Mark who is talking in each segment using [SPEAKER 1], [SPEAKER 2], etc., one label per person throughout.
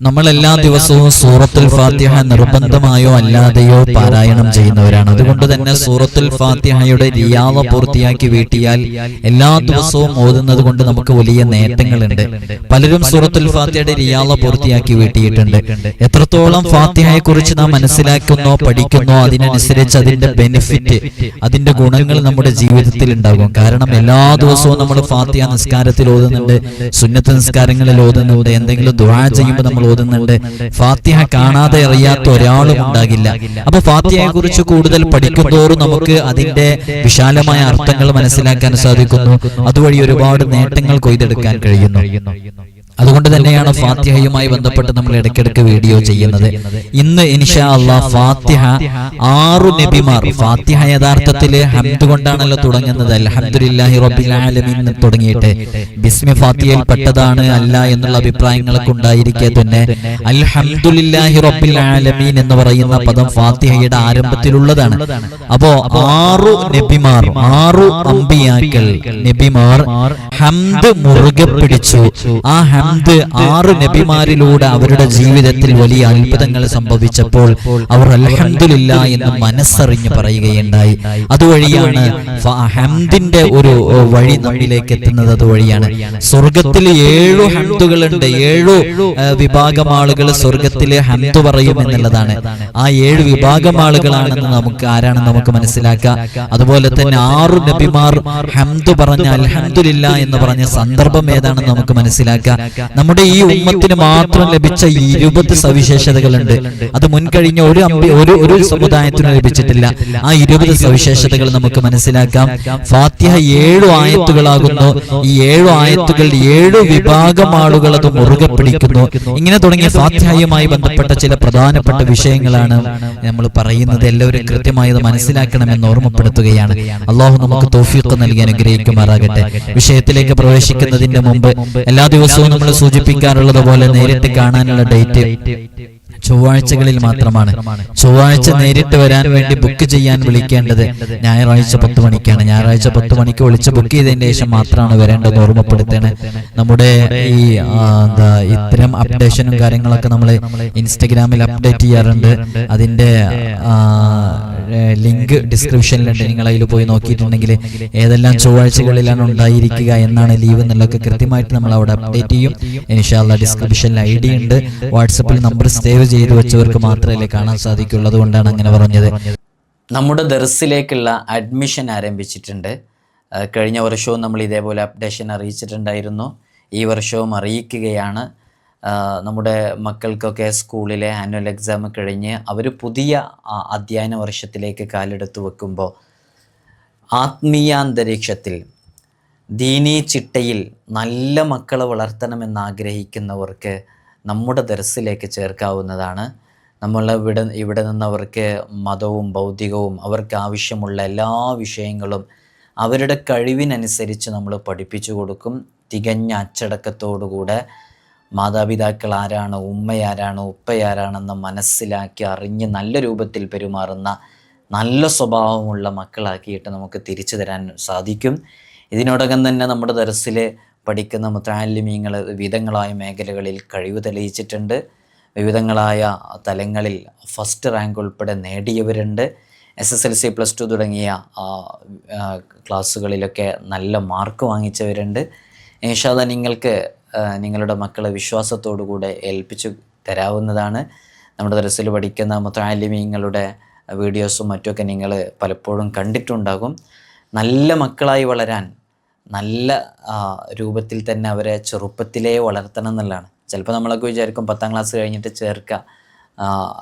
[SPEAKER 1] നമ്മൾ എല്ലാ ദിവസവും സൂറത്തുൽ ഫാത്തിഹ നിർബന്ധമായോ അല്ലാതെയോ പാരായണം ചെയ്യുന്നവരാണ്. അതുകൊണ്ട് തന്നെ സൂറത്തുൽ ഫാത്തിഹയുടെ റിയാദ പൂർത്തിയാക്കി വീട്ടിയാൽ എല്ലാ ദിവസവും ഓതുന്നത് കൊണ്ട് നമുക്ക് വലിയ നേട്ടങ്ങളുണ്ട്. പലരും സൂറത്തുൽ ഫാത്തിഹയുടെ റിയാദ പൂർത്തിയാക്കി വീട്ടിയിട്ടുണ്ട്. എത്രത്തോളം ഫാത്തിഹയെ കുറിച്ച് നാം മനസ്സിലാക്കുന്നോ പഠിക്കുന്നോ അതിനനുസരിച്ച് അതിന്റെ ബെനിഫിറ്റ്, അതിന്റെ ഗുണങ്ങൾ നമ്മുടെ ജീവിതത്തിൽ ഉണ്ടാകും. കാരണം എല്ലാ ദിവസവും നമ്മൾ ഫാത്തിഹ നിസ്കാരത്തിൽ ഓതുന്നുണ്ട്, സുന്നത്ത് നിസ്കാരങ്ങളിൽ ഓതുന്നുണ്ട്, എന്തെങ്കിലും ദുആ ചെയ്യുമ്പോൾ നമ്മൾ ഓതുന്നുണ്ട്. ഫാത്തിഹ കാണാതെ അറിയാത്ത ഒരാളും ഉണ്ടാകില്ല. അപ്പൊ ഫാത്തിഹയെ കുറിച്ച് കൂടുതൽ പഠിക്കുന്തോറും നമുക്ക് അതിന്റെ വിശാലമായ അർത്ഥങ്ങൾ മനസ്സിലാക്കാൻ സാധിക്കുന്നു. അതുവഴി ഒരുപാട് നേട്ടങ്ങൾ കൊയ്തെടുക്കാൻ കഴിയുന്നു. അതുകൊണ്ട് തന്നെയാണ് ഫാത്തിഹയുമായി ബന്ധപ്പെട്ട് നമ്മൾ ഇടയ്ക്കിടയ്ക്ക് വീഡിയോ ചെയ്യുന്നത്. ഇന്ന് ഇൻഷാ അല്ലാഹ് ഫാത്തിഹ 6 നബിമാർ, ഫാത്തിഹ യഥാർത്ഥത്തില് ഹംദ് കൊണ്ടാണല്ലോ തുടങ്ങുന്നത്. അൽഹംദുലില്ലാഹി റബ്ബിൽ ആലമീൻ തുടങ്ങിയിട്ട് ബിസ്മി ഫാത്തിഹയിൽ പെട്ടതാണ് അല്ല എന്നുള്ള അഭിപ്രായങ്ങളൊക്കെ ഉണ്ടായിരിക്കെ തന്നെ അൽഹംദുലില്ലാഹി റബ്ബിൽ ആലമീൻ എന്ന് പറയുന്ന പദം ഫാത്തിഹയുടെ ആരംഭത്തിലുള്ളതാണ്. അപ്പോ 6 നബിമാർ, 6 അമ്പിയാക്കൾ നബിമാർ ഹംദ് മുറുകെ പിടിച്ചു. ആ ഹംദ് 6 നബിമാരിലൂടെ അവരുടെ ജീവിതത്തിൽ വലിയ അത്ഭുതങ്ങൾ സംഭവിച്ചപ്പോൾ അവർ അൽഹംദുലില്ലാ എന്ന് മനസ്സറിഞ്ഞ് പറയുകയുണ്ടായി. അതുവഴിയാണ് ഹംദിന്റെ ഒരു വഴി നമ്മിലേക്ക് എത്തുന്നത്. അതുവഴിയാണ് സ്വർഗത്തിൽ 7 ഹംദുകളുണ്ട്. 7 വിഭാഗം ആളുകൾ സ്വർഗത്തിലെ ഹംദ് പറയും എന്നുള്ളതാണ്. ആ 7 വിഭാഗം ആളുകളാണെന്ന് ആരാണെന്ന് നമുക്ക് മനസ്സിലാക്കാം. അതുപോലെ തന്നെ 6 നബിമാർ ഹംദ് പറഞ്ഞ അൽഹംദുലില്ലാ എന്ന് പറഞ്ഞ സന്ദർഭം ഏതാണെന്ന് നമുക്ക് മനസ്സിലാക്കാം. നമ്മുടെ ഈ ഉമ്മത്തിന് മാത്രം ലഭിച്ച 20 സവിശേഷതകളുണ്ട്. അത് മുൻകഴിഞ്ഞ ഒരു സമുദായത്തിനും ലഭിച്ചിട്ടില്ല. ആ 20 സവിശേഷതകൾ നമുക്ക് മനസ്സിലാക്കാം. ഫാത്തിഹ 7 ആയത്തുകളാകുന്നു. ഈ 7 ആയത്തുകൾ 7 വിഭാഗം ആളുകൾ അത് മുറുകെ പിടിക്കുന്നു. ഇങ്ങനെ തുടങ്ങിയ ഫാത്തിഹയുമായി ബന്ധപ്പെട്ട ചില പ്രധാനപ്പെട്ട വിഷയങ്ങളാണ് നമ്മൾ പറയുന്നത്. എല്ലാവരും കൃത്യമായി അത് മനസ്സിലാക്കണമെന്ന് ഓർമ്മപ്പെടുത്തുകയാണ്. അള്ളാഹു നമുക്ക് തൗഫീഖ് നൽകി അനുഗ്രഹിക്കുമാറാകട്ടെ. വിഷയത്തിലേക്ക് പ്രവേശിക്കുന്നതിന് മുമ്പ് എല്ലാ ദിവസവും നമ്മൾ സൂചിപ്പിക്കാറുള്ളത് പോലെ നേരിട്ട് കാണാനുള്ള ഡേറ്റ് ചൊവ്വാഴ്ചകളിൽ മാത്രമാണ്. ചൊവ്വാഴ്ച നേരിട്ട് വരാൻ വേണ്ടി ബുക്ക് ചെയ്യാൻ വിളിക്കേണ്ടത് ഞായറാഴ്ച 10 മണിക്കാണ്. ഞായറാഴ്ച 10 മണിക്ക് വിളിച്ച് ബുക്ക് ചെയ്തതിന് ശേഷം മാത്രമാണ് വരേണ്ടത്. ഓർമ്മപ്പെടുത്തേണ്. നമ്മുടെ ഈ ഇത്തരം അപ്ഡേഷനും കാര്യങ്ങളൊക്കെ നമ്മൾ ഇൻസ്റ്റഗ്രാമിൽ അപ്ഡേറ്റ് ചെയ്യാറുണ്ട്. അതിന്റെ ലിങ്ക് ഡിസ്ക്രിപ്ഷനിലുണ്ട്. നിങ്ങൾ അതിൽ പോയി നോക്കിയിട്ടുണ്ടെങ്കിൽ ഏതെല്ലാം ചൊവ്വാഴ്ചകളിലാണ് ഉണ്ടായിരിക്കുക, എന്നാണ് ലീവ് എന്നുള്ളതൊക്കെ കൃത്യമായിട്ട് നമ്മൾ അവിടെ അപ്ഡേറ്റ് ചെയ്യും. ഇൻഷാ അല്ലാഹ് ഡിസ്ക്രിപ്ഷനിൽ ID ഉണ്ട്. വാട്സപ്പിൽ നമ്പർ സേവ് ചെയ്ത് വെച്ചവർക്ക് മാത്രമേ കാണാൻ സാധിക്കുള്ളൂ. അതുകൊണ്ടാണ് അങ്ങനെ പറഞ്ഞത്. നമ്മുടെ ദർസിലേക്കുള്ള അഡ്മിഷൻ ആരംഭിച്ചിട്ടുണ്ട്. കഴിഞ്ഞ വർഷവും നമ്മൾ ഇതേപോലെ അപ്ഡേഷൻ അറിയിച്ചിട്ടുണ്ടായിരുന്നു. ഈ വർഷവും അറിയിക്കുകയാണ്. നമ്മുടെ മക്കൾക്കൊക്കെ സ്കൂളിലെ ആനുവൽ എക്സാം കഴിഞ്ഞ് അവർ പുതിയ അധ്യയന വർഷത്തിലേക്ക് കാലെടുത്ത് വെക്കുമ്പോൾ ആത്മീയാന്തരീക്ഷത്തിൽ ദീനീ ചിട്ടയിൽ നല്ല മക്കളെ വളർത്തണമെന്നാഗ്രഹിക്കുന്നവർക്ക് നമ്മുടെ ദർസിലേക്ക് ചേർക്കാവുന്നതാണ്. ഇവിടെ നിന്നവർക്ക് മതവും ഭൗതികവും അവർക്ക് ആവശ്യമുള്ള എല്ലാ വിഷയങ്ങളും അവരുടെ കഴിവിനനുസരിച്ച് നമ്മൾ പഠിപ്പിച്ചു കൊടുക്കും. തികഞ്ഞ അച്ചടക്കത്തോടുകൂടെ മാതാപിതാക്കൾ ആരാണ്, ഉമ്മയാരാണ്, ഉപ്പയാരാണെന്ന് മനസ്സിലാക്കി അറിഞ്ഞ് നല്ല രൂപത്തിൽ പെരുമാറുന്ന നല്ല സ്വഭാവമുള്ള മക്കളാക്കിയിട്ട് നമുക്ക് തിരിച്ചു തരാൻ സാധിക്കും. ഇതിനോടകം തന്നെ നമ്മുടെ ദർസിൽ പഠിക്കുന്ന മുതഅല്ലിമീങ്ങൾ വിവിധങ്ങളായ മേഖലകളിൽ കഴിവ് തെളിയിച്ചിട്ടുണ്ട്. വിവിധങ്ങളായ തലങ്ങളിൽ ഫസ്റ്റ് റാങ്ക് ഉൾപ്പെടെ നേടിയവരുണ്ട്. SSLC +2 തുടങ്ങിയ ക്ലാസ്സുകളിലൊക്കെ നല്ല മാർക്ക് വാങ്ങിച്ചവരുണ്ട്. ഇൻഷാ അല്ലാഹ് നിങ്ങൾക്ക് നിങ്ങളുടെ മക്കളെ വിശ്വാസത്തോടുകൂടെ ഏൽപ്പിച്ചു തരാവുന്നതാണ്. നമ്മുടെ ദർസിൽ പഠിക്കുന്ന മുതഅല്ലിമീങ്ങളുടെ വീഡിയോസും മറ്റുമൊക്കെ നിങ്ങൾ പലപ്പോഴും കണ്ടിട്ടുണ്ടാകും. നല്ല മക്കളായി വളരാൻ നല്ല രൂപത്തിൽ തന്നെ അവരെ ചെറുപ്പത്തിലേ വളർത്തണം എന്നുള്ളതാണ്. ചിലപ്പോൾ നമ്മളൊക്കെ വിചാരിക്കും 10ാം ക്ലാസ് കഴിഞ്ഞിട്ട് ചേർക്കുക,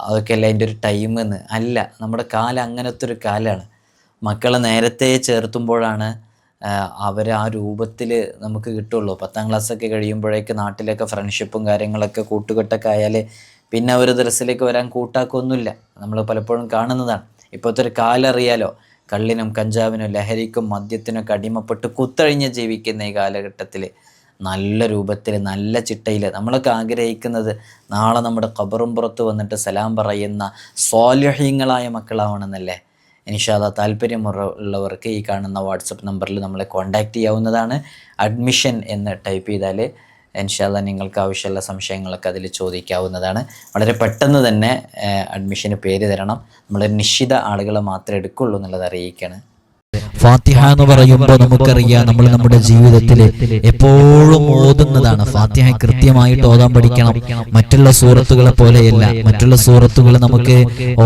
[SPEAKER 1] അതൊക്കെയല്ല അതിൻ്റെ ഒരു ടൈം എന്ന്. അല്ല, നമ്മുടെ കാലം അങ്ങനത്തെ ഒരു കാലമാണ്. മക്കളെ നേരത്തെ ചേർത്തുമ്പോഴാണ് അവർ ആ രൂപത്തിൽ നമുക്ക് കിട്ടുള്ളൂ. 10ാം ക്ലാസ്സൊക്കെ കഴിയുമ്പോഴേക്ക് നാട്ടിലൊക്കെ ഫ്രണ്ട്ഷിപ്പും കാര്യങ്ങളൊക്കെ കൂട്ടുകെട്ടൊക്കെ ആയാൽ പിന്നെ അവർ ദർസിലേക്ക് വരാൻ കൂട്ടാക്കൊന്നുമില്ല. നമ്മൾ പലപ്പോഴും കാണുന്നതാണ്. ഇപ്പോഴത്തെ ഒരു കാലം അറിയാലോ, കള്ളിനും കഞ്ചാവിനും ലഹരിക്കും മദ്യത്തിനൊക്കെ അടിമപ്പെട്ട് കുത്തഴിഞ്ഞ് ജീവിക്കുന്ന ഈ കാലഘട്ടത്തിൽ നല്ല രൂപത്തിൽ നല്ല ചിട്ടയിൽ നമ്മളൊക്കെ ആഗ്രഹിക്കുന്നത് നാളെ നമ്മുടെ ഖബറും പുറത്ത് വന്നിട്ട് സലാം പറയുന്ന സ്വാലിഹീങ്ങളായ മക്കളാവണമെന്നല്ലേ. ഇൻഷാ അല്ലാഹ് താല്പര്യമുള്ളവർക്ക് ഈ കാണുന്ന വാട്സപ്പ് നമ്പറിൽ നമ്മളെ കോൺടാക്റ്റ് ചെയ്യാവുന്നതാണ്. അഡ്മിഷൻ എന്ന് ടൈപ്പ് ചെയ്താൽ
[SPEAKER 2] ഇൻഷാ അല്ലാഹ് നിങ്ങൾക്ക് ആവശ്യമുള്ള സംശയങ്ങളൊക്കെ അതിൽ ചോദിക്കാവുന്നതാണ്. വളരെ പെട്ടെന്ന് തന്നെ അഡ്മിഷന് പേര് തരണം. നമ്മൾ നിശ്ചിത ആളുകളെ മാത്രമേ എടുക്കുള്ളൂ എന്നുള്ളത് അറിയിക്കുകയാണ്.
[SPEAKER 1] ഫാത്തിഹ എന്ന് പറയുമ്പോൾ നമുക്കറിയാം, നമ്മൾ നമ്മുടെ ജീവിതത്തിൽ എപ്പോഴും ഓതുന്നതാണ്. ഫാത്തിഹ കൃത്യമായിട്ട് ഓതാൻ പഠിക്കണം. മറ്റുള്ള സൂറത്തുകളെ പോലെയല്ല. മറ്റുള്ള സൂറത്തുകൾ നമുക്ക്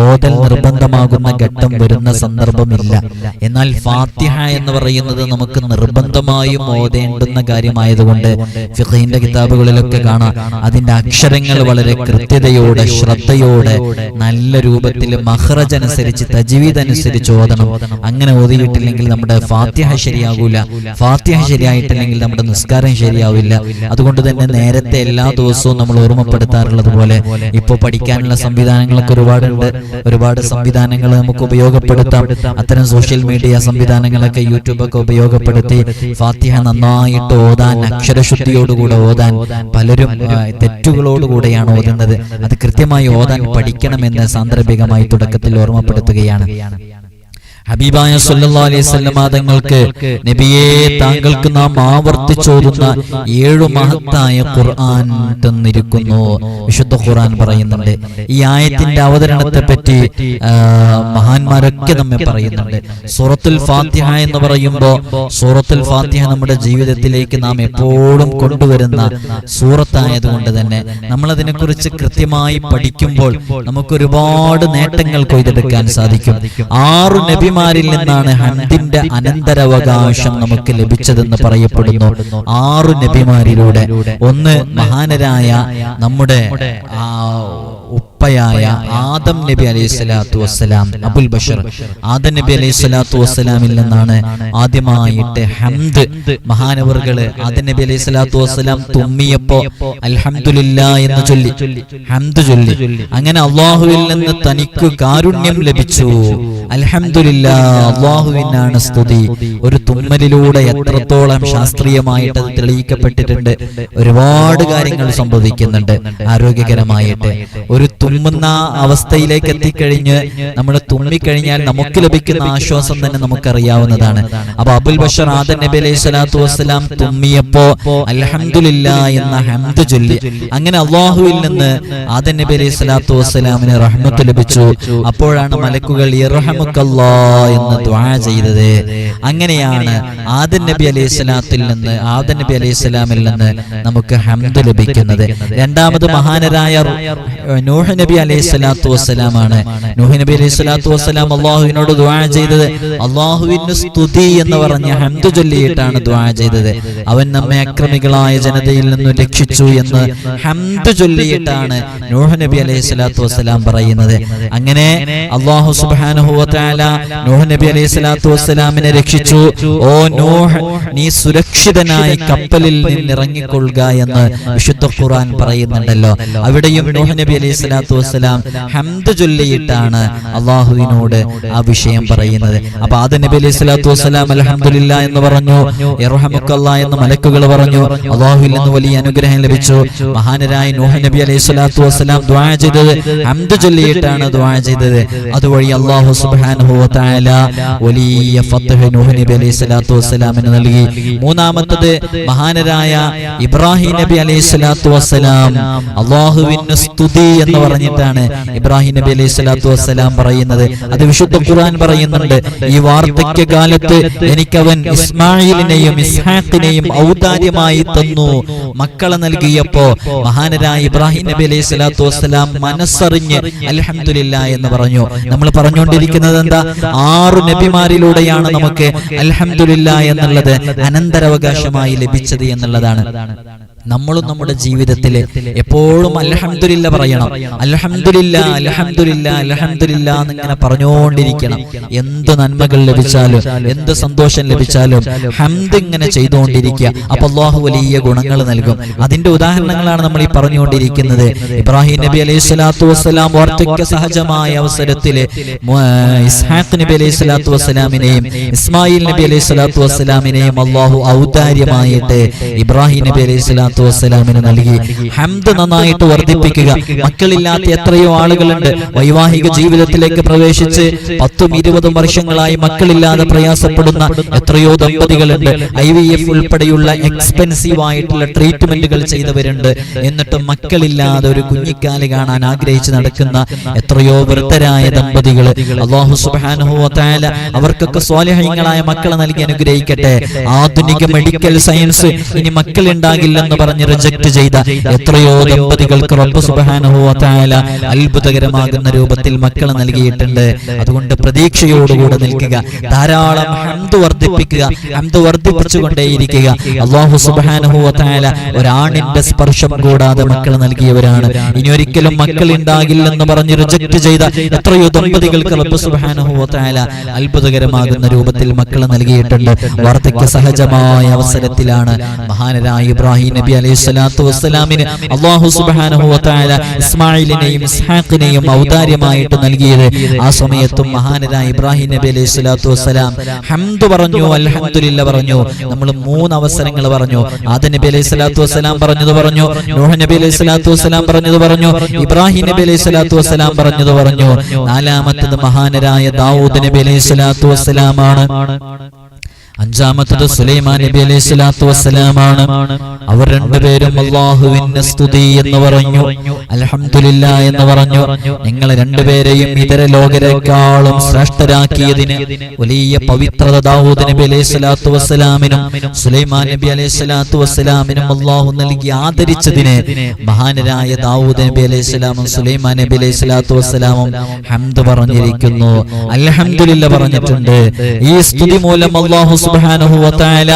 [SPEAKER 1] ഓതൽ നിർബന്ധമാകുന്ന ഘട്ടം വരുന്ന സന്ദർഭമില്ല. എന്നാൽ ഫാത്തിഹ എന്ന് പറയുന്നത് നമുക്ക് നിർബന്ധമായും ഓതേണ്ടുന്ന കാര്യമായതുകൊണ്ട് ഫിഖ്ഹിന്റെ കിതാബുകളിലൊക്കെ കാണാം, അതിന്റെ അക്ഷരങ്ങൾ വളരെ കൃത്യതയോടെ ശ്രദ്ധയോടെ നല്ല രൂപത്തിൽ മഖ്റജ് അനുസരിച്ച് തജ്വീദ് അനുസരിച്ച് ഓതണം. അങ്ങനെ ഓതിയിട്ടില്ലെങ്കിൽ നമ്മുടെ ഫാത്തിഹ ശരിയാകൂല. ഫാത്തിഹ ശരിയായിട്ടില്ലെങ്കിൽ നമ്മുടെ നിസ്കാരം ശരിയാവില്ല. അതുകൊണ്ട് തന്നെ നേരത്തെ എല്ലാ ദിവസവും നമ്മൾ ഓർമ്മപ്പെടുത്താറുള്ളത് പോലെ ഇപ്പോൾ പഠിക്കാനുള്ള സംവിധാനങ്ങളൊക്കെ ഒരുപാടുണ്ട്. ഒരുപാട് സംവിധാനങ്ങൾ നമുക്ക് ഉപയോഗപ്പെടുത്താം. അത്തരം സോഷ്യൽ മീഡിയ സംവിധാനങ്ങളൊക്കെ യൂട്യൂബൊക്കെ ഉപയോഗപ്പെടുത്തി ഫാത്തിഹ നന്നായിട്ട് ഓതാൻ, അക്ഷരശുദ്ധിയോടുകൂടെ ഓതാൻ പലരും തെറ്റുകളോടുകൂടെയാണ് ഓതുന്നത്. അത് കൃത്യമായി ഓതാൻ പഠിക്കണമെന്ന് സാന്ദർഭികമായി തുടക്കത്തിൽ ഓർമ്മപ്പെടുത്തുകയാണ്. ഹബീബായ സല്ലല്ലാഹു അലൈഹി വസല്ലം തങ്ങൾക്ക് നബിയെ താങ്കൾക്ക് നാം ആവർത്തിച്ചോതുന്ന 7 മഹത്തായ ഖുർആൻ തന്നിരിക്കുന്നു. വിശുദ്ധ ഖുർആൻ പറയുന്നുണ്ട്. ഈ ആയത്തിന്റെ അവതരണത്തെ പറ്റി മഹാന്മാരൊക്കെ നമ്മെ പറയുന്നുണ്ട്. സൂറത്തുൽ ഫാത്തിഹ എന്ന് പറയുമ്പോൾ സൂറത്തുൽ ഫാത്തിഹ നമ്മുടെ ജീവിതത്തിലേക്ക് നാം എപ്പോഴും കൊണ്ടുവരുന്ന സൂറത്തായതുകൊണ്ട് തന്നെ നമ്മൾ അതിനെക്കുറിച്ച് കൃത്യമായി പഠിക്കുമ്പോൾ നമുക്ക് ഒരുപാട് നേട്ടങ്ങൾ കൊയ്തെടുക്കാൻ സാധിക്കും. 6 നബിമാരിൽ നിന്നാണ് ഹംദിന്റെ അനന്തരാവകാശം നമുക്ക് ലഭിച്ചതെന്ന് പറയപ്പെടുന്നു. 6 നബിമാരിലൂടെ. ഒന്ന് മഹാനരായ നമ്മുടെ ഉപ്പയായ ആദം നബി അലൈഹി സ്വലാത്തു വസ്സലാം, അബുൽ ബഷർ ആദം നബി അലൈഹി സ്വലാത്തു വസ്സലാമിൽ നിന്നാണ് ആദ്യമായിട്ട് ഹംദ് മഹാനവറുകള് ആദം നബി അലൈഹി സ്വലാത്തു വസ്സലാം തുമ്മിയപ്പോ അൽഹംദുലില്ലാ എന്ന് ചൊല്ലി, ഹംദ് ചൊല്ലി. അങ്ങനെ അള്ളാഹുവിൽ നിന്ന് തനിക്ക് കാരുണ്യം ലഭിച്ചു. അൽഹംദുലില്ലാ, അള്ളാഹുവിനാണ് സ്തുതി. ഒരു തുമ്മലിലൂടെ എത്രത്തോളം ശാസ്ത്രീയമായിട്ട് അത് തെളിയിക്കപ്പെട്ടിട്ടുണ്ട്. ഒരുപാട് കാര്യങ്ങൾ സംഭവിക്കുന്നുണ്ട് ആരോഗ്യകരമായിട്ട്. ഒരു തുമ്മുന്ന അവസ്ഥയിലേക്ക് എത്തിക്കഴിഞ്ഞ് നമ്മൾ തുമ്മിക്കഴിഞ്ഞാൽ നമുക്ക് ലഭിക്കുന്ന ആശ്വാസം തന്നെ നമുക്കറിയാവുന്നതാണ്. അപ്പൊ അബുൽ ബഷർ ആദം നബി അലൈഹി സ്വലാത്തു വസ്സലാം തുമ്മിയപ്പോ അൽഹംദുലില്ലാ എന്ന ഹംദ് ചൊല്ലി. അങ്ങനെ അള്ളാഹുവിൽ നിന്ന് ആദം നബി അലൈഹി സ്വലാത്തു വസ്സലാമിന് റഹ്മത്ത് ലഭിച്ചു. അപ്പോഴാണ് മലക്കുകൾ യർഹമുക്കല്ലാ എന്ന് ദുആ ചെയ്തത്. അങ്ങനെയാണ് ആദം നബി അലൈഹി സ്വലാത്തിൽ നിന്ന് ആദം നബി അലൈഹി സ്വലാമിൽ നിന്ന് നമുക്ക് ഹംദ് ലഭിക്കുന്നത്. രണ്ടാമത് മഹാനരായ നൂഹ് നബി അലൈഹി സ്വലാത്തു വസ്സലാമാണ്. നൂഹ് നബി അലൈഹി സ്വലാത്തു വസ്സലാം അള്ളാഹുവിനോട് ദുആ ചെയ്തത് അള്ളാഹുവിന് സ്തുതി എന്ന് പറഞ്ഞ് ഹംദ് ചൊല്ലിയിട്ടാണ് ദുആ ചെയ്തത്. അവൻ നമ്മെ അക്രമികളായ ജനതയിൽ നിന്ന് രക്ഷിച്ചു എന്ന് ഹംദ് ചൊല്ലിയിട്ടാണ് നൂഹ് നബി അലൈഹി സ്വലാത്തു വസ്സലാം പറയുന്നത്. അങ്ങനെ അല്ലാഹു സുബ്ഹാനഹു വ തആല നൂഹ് നബി അലൈഹി സ്വലാത്തു വസ്സലാമിനെ രക്ഷിച്ചു. ഓ നൂഹ്, നീ സുരക്ഷിതനായി കപ്പലിൽ നിന്ന് ഇറങ്ങിക്കൊള്ളുക എന്ന് വിശുദ്ധ ഖുർആൻ പറയുന്നുണ്ടല്ലോ. അവിടെയും നൂഹ് നബി അലൈഹി സ്വലാത്തു വസ്സലാം ഹംദ് ചൊല്ലിയിട്ടാണ് അള്ളാഹുവിനോട് ആ വിഷയം പറയുന്നത്. അപ്പൊ ആദം നബി അലൈഹി സ്വലാത്തു വസ്സലാം അൽഹംദുലില്ലാ എന്ന് പറഞ്ഞു, യർഹമുക്കല്ലാ എന്ന് മലക്കുകൾ പറഞ്ഞു. അള്ളാഹുവിൽ നിന്ന് വലിയ അനുഗ്രഹം ലഭിച്ചു. മഹാനരായ നൂഹ് നബി അലൈഹി സ്വലാത്തു വസ്സലാം ദുആ ചെയ്തത് ഹംദ് ചൊല്ലിയിട്ടാണ് ദുആ ചെയ്തത്. അതുവഴി അല്ലാഹു സുബ്ഹാനഹു വ തആല വലിയ ഫത്ഹ് നൂഹ് നബി അലൈഹി സ്വലാത്തു വസ്സലാമിന് നൽകി. മൂന്നാമത്തത് മഹാനരായ ഇബ്രാഹിം നബി അലൈഹി സ്വലാത്തു വസ്സലാം അള്ളാഹുവിന് സ്തുതി എന്ന് പറഞ്ഞിട്ടാണ് ഇബ്രാഹിം നബി അലൈഹി സ്വലാത്തു വസ്സലാം പറയുന്നത്. അത് വിശുദ്ധ ഖുർആൻ പറയുന്നുണ്ട്. ഈ വാർദ്ധക്യ കാലത്ത് എനിക്കവൻ ഇസ്മായിലിനെയും ഇസ്ഹാഖിനെയും ഔദാര്യമായി തന്നു. മക്കളെ നൽകിയപ്പോ മഹാനരായ ഇബ്രാഹിം നബി അലൈഹി സ്വലാത്തു വസ്സലാം മനസ്സറിഞ്ഞ് അൽഹംദുലില്ലാ എന്ന് പറഞ്ഞു. നമ്മൾ പറഞ്ഞുകൊണ്ടിരിക്കുന്നത് എന്താ? 6 നബിമാരിലൂടെയാണ് നമുക്ക് അൽഹംദുലില്ലാ എന്നുള്ളത് അനന്തരാവകാശമായി ലഭിച്ചത് എന്നുള്ളതാണ്. നമ്മളും നമ്മുടെ ജീവിതത്തിൽ എപ്പോഴും അൽഹംദുലില്ലാ പറയണം. അൽഹംദുലില്ലാ അൽഹംദുലില്ലാ അൽഹംദുലില്ലാ എന്നിങ്ങനെ പറഞ്ഞുകൊണ്ടിരിക്കണം. എന്ത് നന്മകൾ ലഭിച്ചാലും എന്ത് സന്തോഷം ലഭിച്ചാലും ഹംദ് ഇങ്ങനെ ചെയ്തുകൊണ്ടിരിക്കുക. അപ്പൊ അല്ലാഹു വലിയ ഗുണങ്ങൾ നൽകും. അതിന്റെ ഉദാഹരണങ്ങളാണ് നമ്മൾ ഈ പറഞ്ഞുകൊണ്ടിരിക്കുന്നത്. ഇബ്രാഹിം നബി അലൈഹി സ്വലാത്തു വസ്സലാം വാർദ്ധക്യ സഹജമായ അവസരത്തിൽ ഇസ്ഹാഖ് നബി അലൈഹി സ്വലാത്തു വസ്സലാമിനെയും ഇസ്മായിൽ നബി അലൈഹി സ്വലാത്തു വസ്സലാമിനെയും അല്ലാഹു ഔദാര്യമായിട്ട് ഇബ്രാഹിം നബി അലൈഹി സ്വലാത്തു അലൈഹിസ്സലാത്തു വസ്സലാമിന് നൽകി. ഹംദ് നന്നായിട്ട് വർദ്ധിപ്പിക്കുക. മക്കളില്ലാത്ത എത്രയോ ആളുകളുണ്ട്. വൈവാഹിക ജീവിതത്തിലേക്ക് പ്രവേശിച്ച് 10-20 വർഷങ്ങളായി മക്കളില്ലാതെ പ്രയാസപ്പെടുന്ന എത്രയോ ദമ്പതികളുണ്ട്. IVF ഉൾപ്പെടെയുള്ള എക്സ്പെൻസീവ് ആയിട്ടുള്ള ട്രീറ്റ്മെന്റുകൾ ചെയ്തവരുണ്ട്. എന്നിട്ടും മക്കളില്ലാതെ ഒരു കുഞ്ഞിക്കാല് കാണാൻ ആഗ്രഹിച്ച് നടക്കുന്ന എത്രയോ വൃദ്ധരായ ദമ്പതികൾ. അല്ലാഹു സുബ്ഹാനഹു വ തആല അവർക്കൊക്കെ സ്വാലിഹീങ്ങളായ മക്കളെ നൽകി അനുഗ്രഹിക്കട്ടെ. ആധുനിക മെഡിക്കൽ സയൻസ് ഇനി മക്കളുണ്ടാകില്ലെന്ന് പറഞ്ഞ് റിജക്ട് ചെയ്ത എത്രയോ ദമ്പതികൾക്ക് റബ്ബ് സുബ്ഹാനഹു വ തആല അത്ഭുതകരമാകുന്ന രൂപത്തിൽ മക്കളെ നൽകിയിട്ടുണ്ട്. അതുകൊണ്ട് പ്രതീക്ഷയോടുകൂടെ നിൽക്കുക. ധാരാളം ഹംദ് വർദ്ധിപ്പിക്കുക. ഹംദ് വർദ്ധിപ്പിച്ചുകൊണ്ടേയിരിക്കുക. അല്ലാഹു സുബ്ഹാനഹു വ തആല ഒരാണിന്റെ സ്പർശം കൂടാതെ മക്കളെ നൽകിയവരാണ്. ഇനി ഒരിക്കലും മക്കൾ ഉണ്ടാകില്ലെന്ന് പറഞ്ഞ് റിജക്ട് ചെയ്ത എത്രയോ ദമ്പതികൾക്ക് റബ്ബ് സുബ്ഹാനഹു വ തആല അത്ഭുതകരമാകുന്ന രൂപത്തിൽ മക്കളെ നൽകിയിട്ടുണ്ട്. വാർദ്ധക്യ സഹജമായ അവസരത്തിലാണ് മഹാനരായ ഇബ്രാഹിം നബി അലൈഹിസ്സലാത്തു വസ്സലാമിന് അല്ലാഹു സുബ്ഹാനഹു വ തആല ഇസ്മായിലിനെയും ഇസ്ഹാഖിനെയും ഔദാര്യമായിട്ട് നൽകിയത്. ആ സമയത്തും മഹാനരായ ഇബ്രാഹിം നബി അലൈഹിസ്സലാത്തു വസ്സലാം ഹംദ് പറഞ്ഞു, അൽഹംദുലില്ലാ പറഞ്ഞു. നമ്മൾ 3 അവസരങ്ങൾ പറഞ്ഞു. ആദം നബി അലൈഹിസ്സലാത്തു വസ്സലാം പറഞ്ഞത് പറഞ്ഞു, നൂഹ് നബി അലൈഹിസ്സലാത്തു വസ്സലാം പറഞ്ഞത് പറഞ്ഞു, ഇബ്രാഹിം നബി അലൈഹിസ്സലാത്തു വസ്സലാം പറഞ്ഞത് പറഞ്ഞു. 4-മത്തത് മഹാനരായ ദാവൂദ് നബി അലൈഹിസ്സലാത്തു വസ്സലാമാണ്. 5-മത്തത് സുലൈമാൻ നബി അലൈഹിസ്സലാത്തു വസ്സലാമാണ്. അവർ രണ്ടുപേരും അല്ലാഹുവിന്റെ സ്തുതി എന്ന് പറഞ്ഞു, അൽഹംദുലില്ലാ എന്ന് പറഞ്ഞു. നിങ്ങൾ രണ്ടുപേരെയും ഇതര ലോകരെക്കാളും ശ്രേഷ്ഠരാക്കിയതിന് വലിയ പവിത്രത ദാവൂദ് നബി അലൈഹിസ്സലാത്തു വസ്സലാമിനും സുലൈമാൻ നബി അലൈഹിസ്സലാത്തു വസ്സലാമിനും അല്ലാഹു നൽകി ആദരിച്ചതിന് മഹാനരായ ദാവൂദ് നബി അലൈഹിസ്സലാമും സുലൈമാൻ നബി അലൈഹിസ്സലാത്തു വസ്സലാമും ഹംദ് പറഞ്ഞിരിക്കുന്നു, അൽഹംദുലില്ലാ പറഞ്ഞിട്ടുണ്ട്. ഈ സ്തുതി മൂലം അല്ലാഹു സുബ്ഹാനഹു വ തആല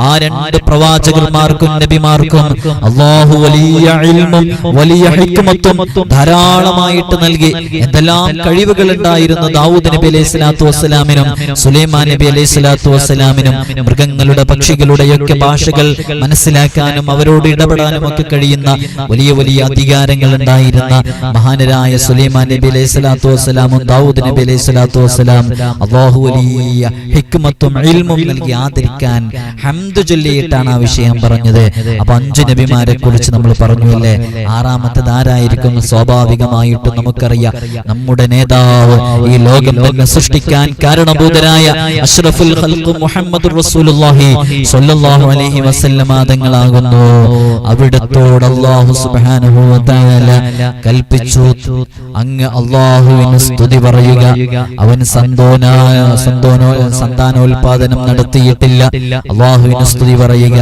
[SPEAKER 1] ആ 2 പ്രവാചകന്മാർക്കും നബിമാർക്കും അല്ലാഹു വലിയ ഇൽമും വലിയ ഹിക്മത്തും ധാരാളമായിട്ട് നൽകി. എന്തെല്ലാം കഴിവുകൾ ഉണ്ടായിരുന്നു ദാവൂദ് നബി അലൈഹിസ്സലാത്തു വസ്സലാമിനും സുലൈമാൻ നബി അലൈഹിസ്സലാത്തു വസ്സലാമിനും. മൃഗങ്ങളുടെ പക്ഷികളുടെയൊക്കെ ഭാഷകൾ മനസ്സിലാക്കാനും അവരോട് ഇടപെടാനും ഒക്കെ കഴിയുന്ന വലിയ വലിയ അധികാരങ്ങൾ ഉണ്ടായിരുന്ന മഹാനരായ സുലൈമാൻ നബി അലൈഹിസ്സലാത്തു വസ്സലാമും ദാവൂദ് നബി അലൈഹിസ്സലാത്തു വസ്സലാം അല്ലാഹു വലിയ ഹിക്മത്തും ഇൽമും നൽകി ആദരിക്കാൻ ഹംദ് ചൊല്ലിയിട്ടാണ് ആ വിഷയം പറഞ്ഞത്. അപ്പൊ 5 നബിമാരെ കുറിച്ച് നമ്മൾ പറഞ്ഞു അല്ലേ. 6-മത്തത് ആരായിരിക്കും? സ്വാഭാവികമായിട്ടും നമുക്കറിയാം, നമ്മുടെ നേതാവ്, ഈ ലോകം തന്നെ സൃഷ്ടിക്കാൻ കാരണഭൂതരായ അഷ്റഫുൽ ഖൽഖ് മുഹമ്മദുർ റസൂലുള്ളാഹി സ്വല്ലല്ലാഹു അലൈഹി വസല്ലം തങ്ങളാകുന്നു. അവിടത്തോട് അല്ലാഹു സുബ്ഹാനഹു വ തആല കൽപ്പിച്ചു, അങ്ങ് അല്ലാഹുവിന് സ്തുതി പറയുക. അവൻ സന്താനോൽപാദനം നടത്തിയിട്ടില്ല. അല്ലാഹുവിന് സ്തുതി പറയുക.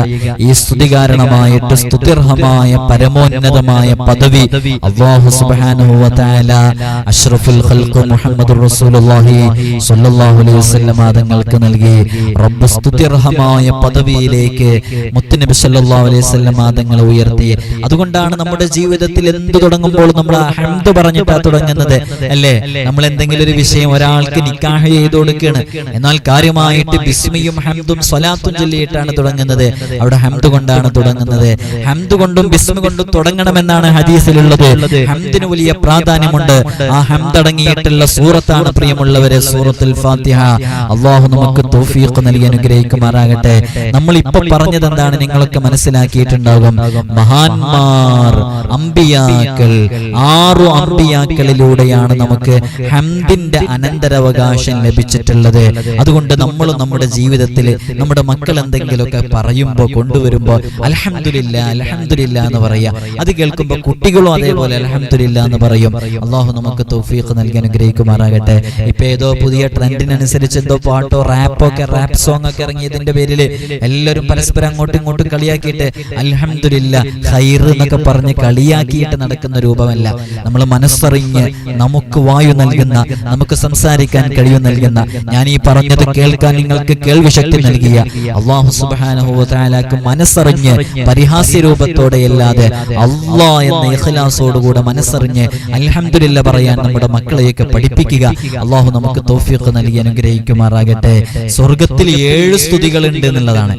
[SPEAKER 1] ഈ സ്തുതി കാരണമായിട്ട് സ്തുത്യർഹമായ പരമോന്നതമായ പദവി അല്ലാഹു സുബ്ഹാനഹു വ തആല അഷ്റഫുൽ ഖൽഖ് മുഹമ്മദുർ റസൂലുള്ളാഹി സ്വല്ലല്ലാഹു അലൈഹി വസല്ലം തങ്ങൾക്ക് നൽകി. റബ്ബ് സ്തുത്യർഹമായ പദവിയിലേക്ക് മുത്തുനബി സ്വല്ലല്ലാഹു അലൈഹി വസല്ലം തങ്ങളെ ഉയർത്തി. അതുകൊണ്ടാണ് നമ്മുടെ ജീവിതത്തിൽ എന്ത് തുടങ്ങുമ്പോൾ നമ്മൾ ഹംദ് പറഞ്ഞിട്ടാണ് തുടങ്ങുന്നത് അല്ലേ. നമ്മൾ എന്തെങ്കിലും ഒരു വിഷയം ഒരാൾക്ക് നിക്കാഹ് ചെയ്ത് കൊടുക്കുകയാണ്, എന്നാൽ കാര്യമായിട്ട് ബിസ്മിയും ഹംദും സ്വലാത്തും ചൊല്ലിയിട്ടാണ് തുടങ്ങുന്നത്. അവിടെ ഹംദ് കൊണ്ടാണ് തുടങ്ങുന്നത്. ഹംദ് കൊണ്ടും ബിസ്മി കൊണ്ടും തുടങ്ങണമെന്നാണ് ഹദീസിലുള്ളത്. ഹംദിന് വലിയ പ്രാധാന്യമുണ്ട്. ആ ഹംദ് അടങ്ങിയിട്ടുള്ള സൂറത്താണ് പ്രിയമുള്ളവരെ സൂറത്തുൽ ഫാത്തിഹ. അല്ലാഹു നമുക്ക് തൗഫീഖ് നൽകി അനുഗ്രഹിക്കുമാറാകട്ടെ. നമ്മൾ ഇപ്പൊ പറഞ്ഞത് എന്താണ് നിങ്ങളൊക്കെ മനസ്സിലാക്കിയിട്ടുണ്ടാകും. മഹാന്മാർ, അമ്പിയാക്കൾ, 6 അമ്പിയാക്കളിലൂടെയാണ് നമുക്ക് ഹംദിന്റെ അനന്തരാവകാശം ലഭിച്ചിട്ടുള്ളത്. അതുകൊണ്ട് നമ്മൾ നമ്മുടെ ജീവിതത്തിൽ നമ്മുടെ മക്കൾ എന്തെങ്കിലുമൊക്കെ പറയുമ്പോൾ കൊണ്ടുവരുമ്പോൾ അൽഹംദുലില്ലാ അൽഹംദുലില്ലാ എന്ന് പറയാം. അത് കേൾക്കുമ്പോൾ കുട്ടികളും അതേപോലെ അൽഹംദുലില്ലാ എന്ന് പറയും. അല്ലാഹു നമുക്ക് തൗഫീഖ് നൽകി അനുഗ്രഹിക്കുമാറാകട്ടെ. ഇപ്പൊ ഏതോ പുതിയ ട്രെൻഡിനനുസരിച്ച് എന്തോ പാട്ടോ റാപ്പ് സോങ് ഒക്കെ ഇറങ്ങിയതിന്റെ പേരിൽ എല്ലാവരും പരസ്പരം അങ്ങോട്ടും ഇങ്ങോട്ടും കളിയാക്കിയിട്ട് അൽഹംദുലില്ലാ ഖൈർ എന്നൊക്കെ പറഞ്ഞ് കളിയാക്കിയിട്ട് നടക്കുന്ന രൂപമല്ല. നമ്മൾ മനസ്സറിഞ്ഞ് നമുക്ക് വായു നൽകുന്ന, നമുക്ക് സംസാരിക്കാൻ കഴിവ് നൽകുന്ന, ഞാൻ ഈ പറഞ്ഞത് കേൾക്കാൻ നിങ്ങൾക്ക് കേൾവി ശക്തി നൽകിയ അല്ലാഹു സുബ്ഹാനഹു വ തആലക്ക് മനസ്സറിഞ്ഞ് പരിഹാസ്യ രൂപത്തോടെയല്ലാതെ അല്ലാഹ് എന്ന ഇഖ്ലാസോടുകൂടെ മനസ്സറിഞ്ഞ് അൽഹംദുലില്ലാ പറയാൻ നമ്മുടെ മക്കളെയൊക്കെ പഠിപ്പിക്കുക. അല്ലാഹു നമുക്ക് തൗഫീഖ് നൽകി അനുഗ്രഹിക്കുമാറാകട്ടെ. സ്വർഗ്ഗത്തിൽ 7 സ്തുതികൾ ഉണ്ട് എന്നുള്ളതാണ്.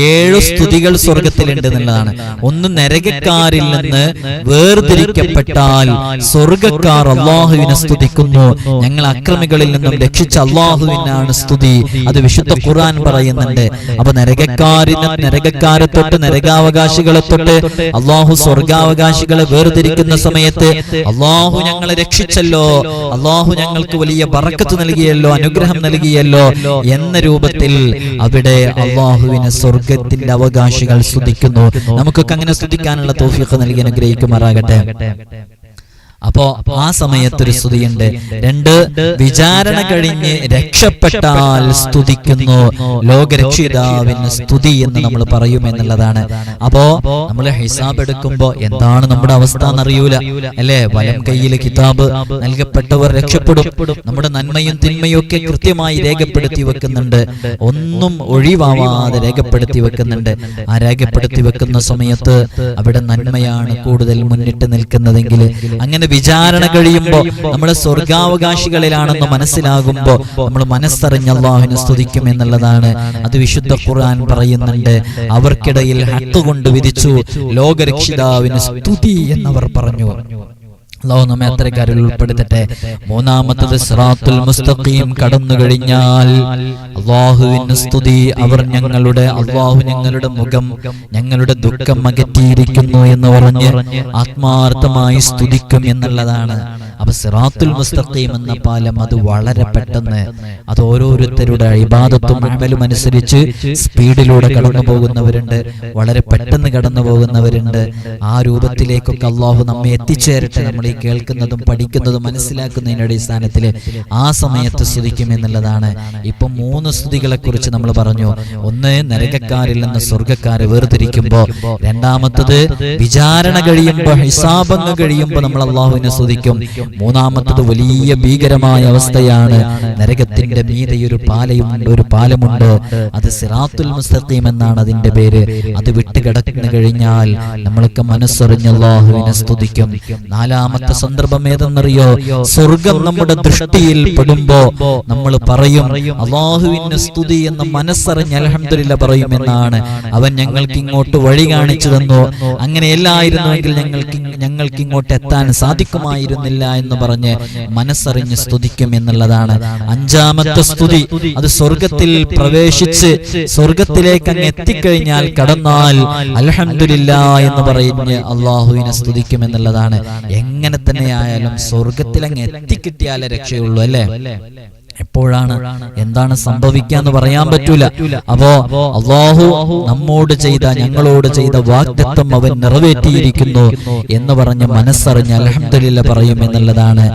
[SPEAKER 1] 7 സ്തുതികൾ സ്വർഗ്ഗത്തിൽ ഉണ്ട് എന്നുള്ളതാണ്. ഒന്ന് നരകക്കാരിൽ നിന്ന് വേർതിരിക്കപ്പെട്ട വേർതിരിക്കപ്പെട്ടാൽ സ്വർഗക്കാർ അള്ളാഹുവിനെ സ്തുതിക്കുന്നു. ഞങ്ങൾ അക്രമികളിൽ നിന്നും രക്ഷിച്ച അള്ളാഹുവിനാണ് സ്തുതി. അത് വിശുദ്ധ ഖുർആൻ പറയുന്നുണ്ട്. അപ്പൊ നരകക്കാരെ തൊട്ട് നരകാവകാശികളെ തൊട്ട് അള്ളാഹു സ്വർഗാവകാശികളെ വേർതിരിക്കുന്ന സമയത്ത് അള്ളാഹു ഞങ്ങളെ രക്ഷിച്ചല്ലോ, അള്ളാഹു ഞങ്ങൾക്ക് വലിയ ബറക്കത്ത് നൽകിയല്ലോ, അനുഗ്രഹം നൽകിയല്ലോ എന്ന രൂപത്തിൽ അവിടെ അള്ളാഹുവിനെ സ്വർഗത്തിന്റെ അവകാശികൾ സ്തുതിക്കുന്നു. നമുക്കൊക്കെ അങ്ങനെ സ്തുതിക്കാനുള്ള തൗഫീഖ് നൽകി അനുഗ്രഹിക്കുമാറാകട്ടെ. അപ്പോ ആ സമയത്തൊരു സ്തുതിയുണ്ട്. 2, വിചാരണ കഴിഞ്ഞ് രക്ഷപ്പെട്ടാൽ സ്തുതിക്കുന്നു. ലോകരക്ഷിതാവിന് സ്തുതി എന്ന് നമ്മൾ പറയും എന്നുള്ളതാണ്. അപ്പോ നമ്മൾ ഹിസാബ് എടുക്കുമ്പോ എന്താണ് നമ്മുടെ അവസ്ഥ എന്നറിയൂല അല്ലെ. വലം കയ്യിൽ കിതാബ് നൽകപ്പെട്ടവർ രക്ഷപ്പെടും. നമ്മുടെ നന്മയും തിന്മയും ഒക്കെ കൃത്യമായി രേഖപ്പെടുത്തി വെക്കുന്നുണ്ട്. ഒന്നും ഒഴിവാവാതെ രേഖപ്പെടുത്തി വെക്കുന്നുണ്ട്. ആ രേഖപ്പെടുത്തി വെക്കുന്ന സമയത്ത് അവിടെ നന്മയാണ് കൂടുതൽ മുന്നിട്ട് നിൽക്കുന്നതെങ്കിൽ അങ്ങനെ വിചാരണ കഴിയുമ്പോ നമ്മൾ സ്വർഗാവകാശികളിലാണെന്ന് മനസ്സിലാകുമ്പോ നമ്മൾ മനസ്സറിഞ്ഞ അല്ലാഹുവിനെ സ്തുതിക്കും എന്നുള്ളതാണ്. അത് വിശുദ്ധ ഖുർആൻ പറയുന്നുണ്ട്. അവർക്കിടയിൽ ഹഖ് കൊണ്ട് വിധിച്ചു, ലോകരക്ഷിതാവിന് സ്തുതി എന്നവർ പറഞ്ഞു. അല്ലാഹു നമ്മെ അത്തരക്കാരിൽ ഉൾപ്പെടുത്തട്ടെ. 3-മത്തത് സിറാത്തുൽ മുസ്തഖീം കടന്നു കഴിഞ്ഞാൽ അല്ലാഹുവിന് സ്തുതി. അല്ലാഹു ഞങ്ങളുടെ മുഖം, ഞങ്ങളുടെ ദുഃഖം അകറ്റിയിരിക്കുന്നു എന്ന് പറഞ്ഞ് ആത്മാർത്ഥമായി സ്തുതിക്കും എന്നുള്ളതാണ്. അപ്പൊ സിറാത്തുൽ മുസ്തഖീം എന്ന പാലം അത് വളരെ പെട്ടെന്ന്, അത് ഓരോരുത്തരുടെ ഇബാദത്തും അമലും അനുസരിച്ച് സ്പീഡിലൂടെ കടന്നു പോകുന്നവരുണ്ട്, വളരെ പെട്ടെന്ന് കടന്നു പോകുന്നവരുണ്ട്. ആ രൂപത്തിലേക്കൊക്കെ അല്ലാഹു നമ്മെ എത്തിച്ചേരട്ടെ. നമ്മൾ ഈ കേൾക്കുന്നതും പഠിക്കുന്നതും മനസ്സിലാക്കുന്നതിന്റെ അടിസ്ഥാനത്തിൽ ആ സമയത്ത് സ്തുതിക്കും എന്നുള്ളതാണ്. ഇപ്പൊ 3 സ്തുതികളെ കുറിച്ച് നമ്മൾ പറഞ്ഞു. 1, നരകക്കാരിൽ നിന്ന് സ്വർഗക്കാരെ വേർതിരിക്കുമ്പോ. 2-മത്തത് വിചാരണ കഴിയുമ്പോ, ഹിസാബങ്ങ് കഴിയുമ്പോ നമ്മൾ അല്ലാഹുവിനെ സ്തുതിക്കും. 3-മത്തത് വലിയ ഭീകരമായ അവസ്ഥയാണ്. നരകത്തിന്റെ മീതെ ഒരു പാലമുണ്ട്. അത് സിറാത്തുൽ മുസ്തഖീം എന്നാണ് അതിന്റെ പേര്. അത് വിട്ടുകിടന്നു കഴിഞ്ഞാൽ നമ്മളൊക്കെ മനസ്സറിഞ്ഞ അല്ലാഹുവിനെ സ്തുതിക്കും. 4-മത്തെ സന്ദർഭം ഏതെന്നറിയോ? സ്വർഗം നമ്മുടെ ദൃഷ്ടിയിൽ പെടുമ്പോ നമ്മൾ പറയും അല്ലാഹുവിന്റെ സ്തുതി എന്ന് മനസ്സറിഞ്ഞ് അൽഹംദുലില്ലാ പറയുമെന്നാണ്. അവൻ ഞങ്ങൾക്ക് ഇങ്ങോട്ട് വഴി കാണിച്ചു തന്നു, അങ്ങനെയല്ലായിരുന്നുവെങ്കിൽ ഞങ്ങൾക്ക് ഇങ്ങോട്ട് എത്താൻ സാധിക്കുമായിരുന്നില്ല എന്ന് പറഞ്ഞ് മനസ്സറിഞ്ഞ് സ്തുതിക്കും എന്നുള്ളതാണ്. 5-മത്തെ സ്തുതി അത് സ്വർഗത്തിൽ പ്രവേശിച്ച് സ്വർഗത്തിലേക്ക് അങ്ങ് എത്തിക്കഴിഞ്ഞാൽ, കടന്നാൽ അൽഹംദുലില്ലാ എന്ന് പറഞ്ഞ് അല്ലാഹുവിനെ സ്തുതിക്കും എന്നുള്ളതാണ്. എങ്ങനെ തന്നെയായാലും സ്വർഗത്തിൽ അങ്ങ് എത്തിക്കിട്ടിയാലേ രക്ഷയുള്ളൂ അല്ലേ. എപ്പോഴാണ് എന്താണ് സംഭവിക്കാന്ന് പറയാൻ പറ്റൂല. അപ്പോ അല്ലാഹു ഞങ്ങളോട് ചെയ്ത വാഗ്ദത്തം അവൻ നിറവേറ്റിയിരിക്കുന്നു എന്ന് പറഞ്ഞ് മനസ്സറിഞ്ഞ് അൽഹംദുലില്ലാ പറയും എന്നുള്ളതാണ്.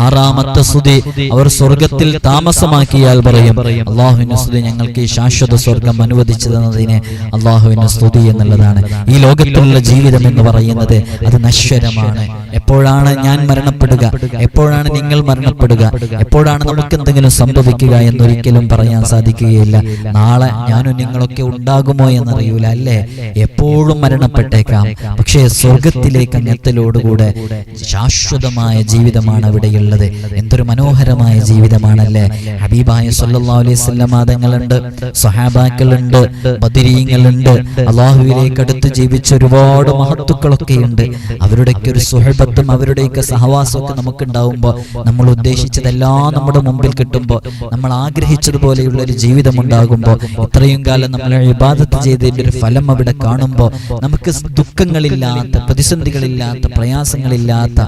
[SPEAKER 1] 6-മത്തെ സ്തുതി അവർ സ്വർഗത്തിൽ താമസമാക്കിയാൽ പറയും അല്ലാഹുവിന്റെ സ്തുതി, ഞങ്ങൾക്ക് ഈ ശാശ്വത സ്വർഗം അനുവദിച്ചു തന്നതിന് അല്ലാഹുവിന്റെ സ്തുതി എന്നുള്ളതാണ്. ഈ ലോകത്തുള്ള ജീവിതം എന്ന് പറയുന്നത് അത് നശ്വരമാണ്. എപ്പോഴാണ് ഞാൻ മരണപ്പെടുക, എപ്പോഴാണ് നിങ്ങൾ മരണപ്പെടുക, എപ്പോഴാണ് നമുക്ക് എന്തെങ്കിലും സംഭവിക്കുക എന്നൊരിക്കലും പറയാൻ സാധിക്കുകയില്ല. നാളെ ഞാനും നിങ്ങളൊക്കെ ഉണ്ടാകുമോ എന്നറിയൂല അല്ലേ. എപ്പോഴും മരണപ്പെട്ടേക്കാം. പക്ഷേ സ്വർഗത്തിലേക്ക് അങ്ങെത്തലോടുകൂടെ ശാശ്വതമായ ജീവിതമാണ് അവിടെയുള്ളത്. എന്തൊരു മനോഹരമായ ജീവിതമാണല്ലേ. ഹബീബായ സല്ലല്ലാഹു അലൈഹി വസല്ലം തങ്ങളുണ്ട്, സ്വഹാബാക്കളുണ്ട്, ബദരീങ്ങളുണ്ട്, അല്ലാഹുവിലേക്ക് അടുത്ത് ജീവിച്ച ഒരുപാട് മഹത്തുക്കളൊക്കെയുണ്ട്. അവരുടെയൊക്കെ ഒരു സുഹബത്തും അവരുടെയൊക്കെ സഹവാസമൊക്കെ നമുക്കുണ്ടാവുമ്പോൾ നമ്മൾ ഉദ്ദേശിച്ചതെല്ലാം നമ്മുടെ മുമ്പിൽ കിട്ടുമ്പോൾ, നമ്മൾ ആഗ്രഹിച്ചതുപോലെയുള്ള ഒരു ജീവിതം ഉണ്ടാകുമ്പോൾ, ഇത്രയും കാലം നമ്മൾ ഇബാദത്ത് ചെയ്തതിന്റെ ഒരു ഫലം അവിടെ കാണുമ്പോൾ, നമുക്ക് ദുഃഖങ്ങളില്ലാത്ത, പ്രതിസന്ധികളില്ലാത്ത, പ്രയാസങ്ങളില്ലാത്ത,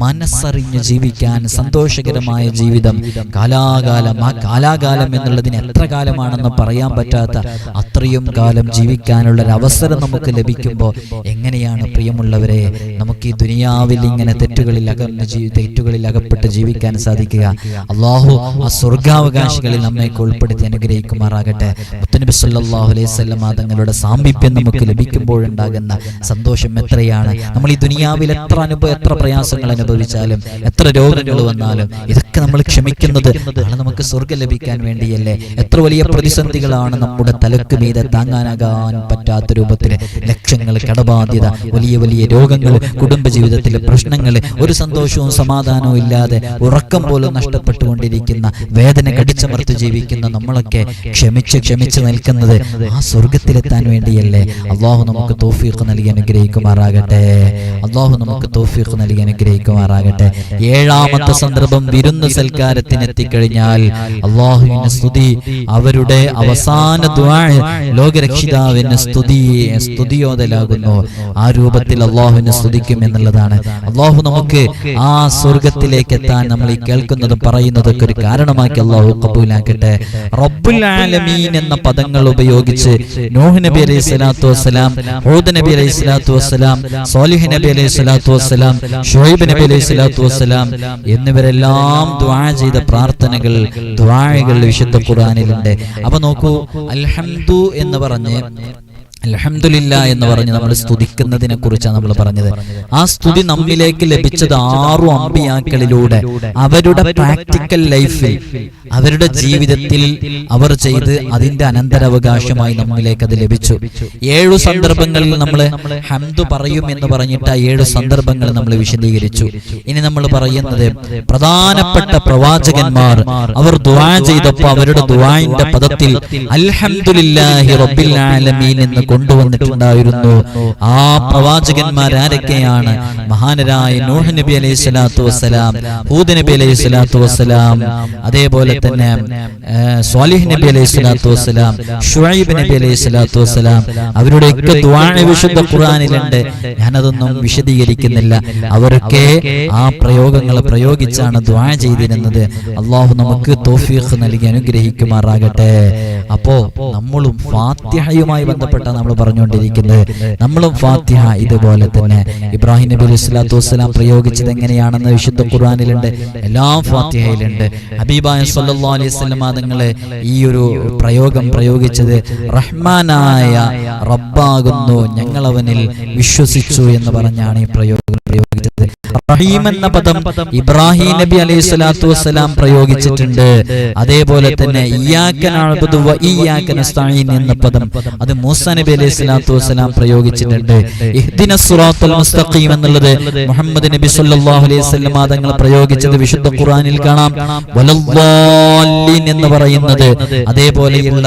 [SPEAKER 1] മനസ്സറിഞ്ഞ് ജീവിക്കാൻ സന്തോഷകരമായ ജീവിതം കാലാകാലം, ആ കാലാകാലം എന്നുള്ളതിന് എത്ര കാലമാണെന്ന് പറയാൻ പറ്റാത്ത അത്രയും കാലം ജീവിക്കാനുള്ള ഒരു അവസരം നമുക്ക് ലഭിക്കുമ്പോൾ എങ്ങനെയാണ് പ്രിയമുള്ളവരെ നമുക്ക് ഈ ദുനിയാവിൽ ഇങ്ങനെ തെറ്റുകളിൽ അകപ്പെട്ട് ജീവിക്കാൻ സാധിക്കുക. അല്ലാഹു ആ സ്വർഗാവകാശികളിൽ നമ്മെ ഉൾപ്പെടുത്തി അനുഗ്രഹിക്കുമാറാകട്ടെ. മുത്തനബി സല്ലല്ലാഹു അലൈഹി വസല്ലം തങ്ങളുടെ സാമീപ്യം നമുക്ക് ലഭിക്കുമ്പോഴുണ്ടാകുന്ന സന്തോഷം എത്രയാണ്. നമ്മൾ ഈ ദുനിയാവിൽ എത്ര പ്രയാസങ്ങൾ അനുഭവിച്ചാലും, എത്ര രോഗങ്ങൾ വന്നാലും, ഇതൊക്കെ നമ്മൾ ക്ഷമിക്കുന്നത് നാളെ നമുക്ക് സ്വർഗം ലഭിക്കാൻ വേണ്ടിയല്ലേ. എത്ര വലിയ പ്രതിസന്ധികളാണ് നമ്മുടെ തലക്ക് മീതെ താങ്ങാനാകാൻ പറ്റാത്ത രൂപത്തിൽ, ലക്ഷങ്ങൾ കടബാധ്യത, വലിയ വലിയ രോഗങ്ങൾ, കുടുംബജീവിതത്തിലെ പ്രശ്നങ്ങൾ, ഒരു സന്തോഷവും സമാധാനവും ഇല്ലാതെ ഉറക്കം പോലും നഷ്ടപ്പെട്ടുകൊണ്ടിരിക്കുന്ന വേദന കടിച്ചമർത്തി ജീവിക്കുന്ന നമ്മളൊക്കെ ക്ഷമിച്ച് നിൽക്കുന്നത് ആ സ്വർഗത്തിലെത്താൻ വേണ്ടിയല്ലേ? അള്ളാഹു നമുക്ക് തൗഫീഖ് നൽകി അനുഗ്രഹിക്കുമാറാകട്ടെ. അള്ളാഹു നമുക്ക് തൗഫീഖ് നൽകി അനുഗ്രഹിക്കുമാറാകട്ടെ. ഏഴാമത്തെ സന്ദർഭം വിരുന്ന് സൽക്കാരത്തിനെത്തിക്കഴിഞ്ഞാൽ അള്ളാഹുവിന്റെ സ്തുതി, അവരുടെ അവസാന ദുആ ലോകരക്ഷിതാവിന് സ്തുതിയോദലാകുന്നു. ആ രൂപത്തിൽ അള്ളാഹുവിനെ സ്തുതിക്കും എന്നുള്ളതാണ്. അള്ളാഹു നമുക്ക് ആ സ്വർഗത്തിലേക്ക് എത്താൻ നമ്മൾ ഈ കേൾക്കുന്നതും പറയുന്നതൊക്കെ ഒരു കാരണമാക്കി അള്ളാഹു കബൂലാക്കട്ടെ. റബ്ബുൽ ആലമീൻ എന്ന പദങ്ങൾ ഉപയോഗിച്ച് നൂഹ് നബി അലൈഹി സ്വലാത്തു വസ്സലാം, ഹൂദ് നബി അലൈഹി സ്വലാത്തു വസ്സലാം, സ്വാലിഹ് നബി അലൈഹി സ്വലാത്തു വസ്സലാം, ശുഐബ് നബി അലൈഹി സ്വലാത്തു വസ്സലാം എന്നിവരെല്ലാം ദുആ ചെയ്ത പ്രാർത്ഥനകൾ, ദുആകൾ വിശുദ്ധ ഖുർആനിലുണ്ട്. അപ്പൊ നോക്കൂ, അൽഹംദു എന്ന് പറഞ്ഞ്, അൽഹംദുലില്ലാ എന്ന് പറഞ്ഞ് നമ്മൾ സ്തുതിക്കുന്നതിനെ കുറിച്ചാണ് നമ്മൾ പറഞ്ഞത്. ആ സ്തുതി നമ്മിലേക്ക് ലഭിച്ചത് 6 അമ്പിയാക്കളിലൂടെ അവരുടെ പ്രാക്ടിക്കൽ ലൈഫിൽ, അവരുടെ ജീവിതത്തിൽ അവർ ചെയ്ത് അതിന്റെ അനന്തരാവകാശമായി നമ്മിലേക്ക് അത് ലഭിച്ചു. 7 സന്ദർഭങ്ങളിൽ നമ്മൾ ഹംദ് പറയും എന്ന് പറഞ്ഞിട്ട് ആ 7 സന്ദർഭങ്ങൾ നമ്മൾ വിശദീകരിച്ചു. ഇനി നമ്മൾ പറയുന്നത് പ്രധാനപ്പെട്ട പ്രവാചകന്മാർ അവർ ദുആ ചെയ്തപ്പോൾ അവരുടെ ദുആഇന്റെ പദത്തിൽ അൽഹംദുലില്ലാഹി റബ്ബിൽ ആലമീൻ എന്ന് കൊണ്ടുവന്നിട്ടുണ്ടായിരുന്നു. ആ പ്രവാചകന്മാരാരൊക്കെയാണ്? മഹാനരായ നൂഹ് നബി അലൈഹി സ്വലാത്തു വസ്സലാം, ഹൂദ് നബി അലൈഹി സ്വലാത്തു വസ്സലാം, അതേപോലെ തന്നെ സ്വാലിഹ് നബി അലൈഹി സ്വലാത്തു വസ്സലാം, ശുഐബ് നബി അലൈഹി സ്വലാത്തു വസ്സലാം. അവരുടെയൊക്കെ ദുആ വിശുദ്ധ ഖുർആനിലുണ്ട്. ഞാനതൊന്നും വിശദീകരിക്കുന്നില്ല. അവരൊക്കെ ആ പ്രയോഗങ്ങൾ പ്രയോഗിച്ചാണ് ദുആ ചെയ്തിരുന്നത്. അള്ളാഹു നമുക്ക് തൗഫീഖ് നൽകി അനുഗ്രഹിക്കുമാറാകട്ടെ. അപ്പോ നമ്മളും ഫാത്തിഹയുമായി ബന്ധപ്പെട്ട നമ്മൾ പറഞ്ഞുകൊണ്ടിരിക്കുന്നത്. നമ്മളും ഫാത്തിഹ ഇതുപോലെ തന്നെ ഇബ്രാഹിം നബി അലൈഹി സ്വലാത്തു വസ്സലാം പ്രയോഗിച്ചത് എങ്ങനെയാണെന്ന് വിശുദ്ധ ഖുർആനിലുണ്ട്, എല്ലാം ഫാത്തിഹയിലുണ്ട്. ഹബീബായ സല്ലല്ലാഹു അലൈഹി വസല്ലം തങ്ങളെ ഈ ഒരു പ്രയോഗം പ്രയോഗിച്ചത് റഹ്മാനായ റബ്ബാകുന്നു, ഞങ്ങൾ അവനിൽ വിശ്വസിച്ചു എന്ന് പറഞ്ഞാണ് ഈ പ്രയോഗം പ്രയോഗിച്ചത്. റഹീം എന്ന പദം ഇബ്രാഹിം നബി അലൈഹി സ്വലാത്തു വസ്സലാം പ്രയോഗിച്ചിട്ടുണ്ട്. അതേപോലെ തന്നെ ഇയ്യാക നഅ്ബുദു വ ഇയ്യാക നസ്തഈൻ എന്ന പദം അത് മൂസാ നബി അലൈഹി സ്വലാത്തു വസ്സലാം പ്രയോഗിച്ചിട്ടുണ്ട്. ഇഹ്ദിനസ് സിറാത്തൽ മുസ്തഖീം എന്നുള്ളത് മുഹമ്മദ് നബി സല്ലല്ലാഹു അലൈഹി വസല്ലം തങ്ങൾ പ്രയോഗിച്ചത് വിശുദ്ധ ഖുർആനിൽ കാണാം. വലദ്ദാലിൻ എന്ന് പറയുന്നത് അതേപോലെയുള്ള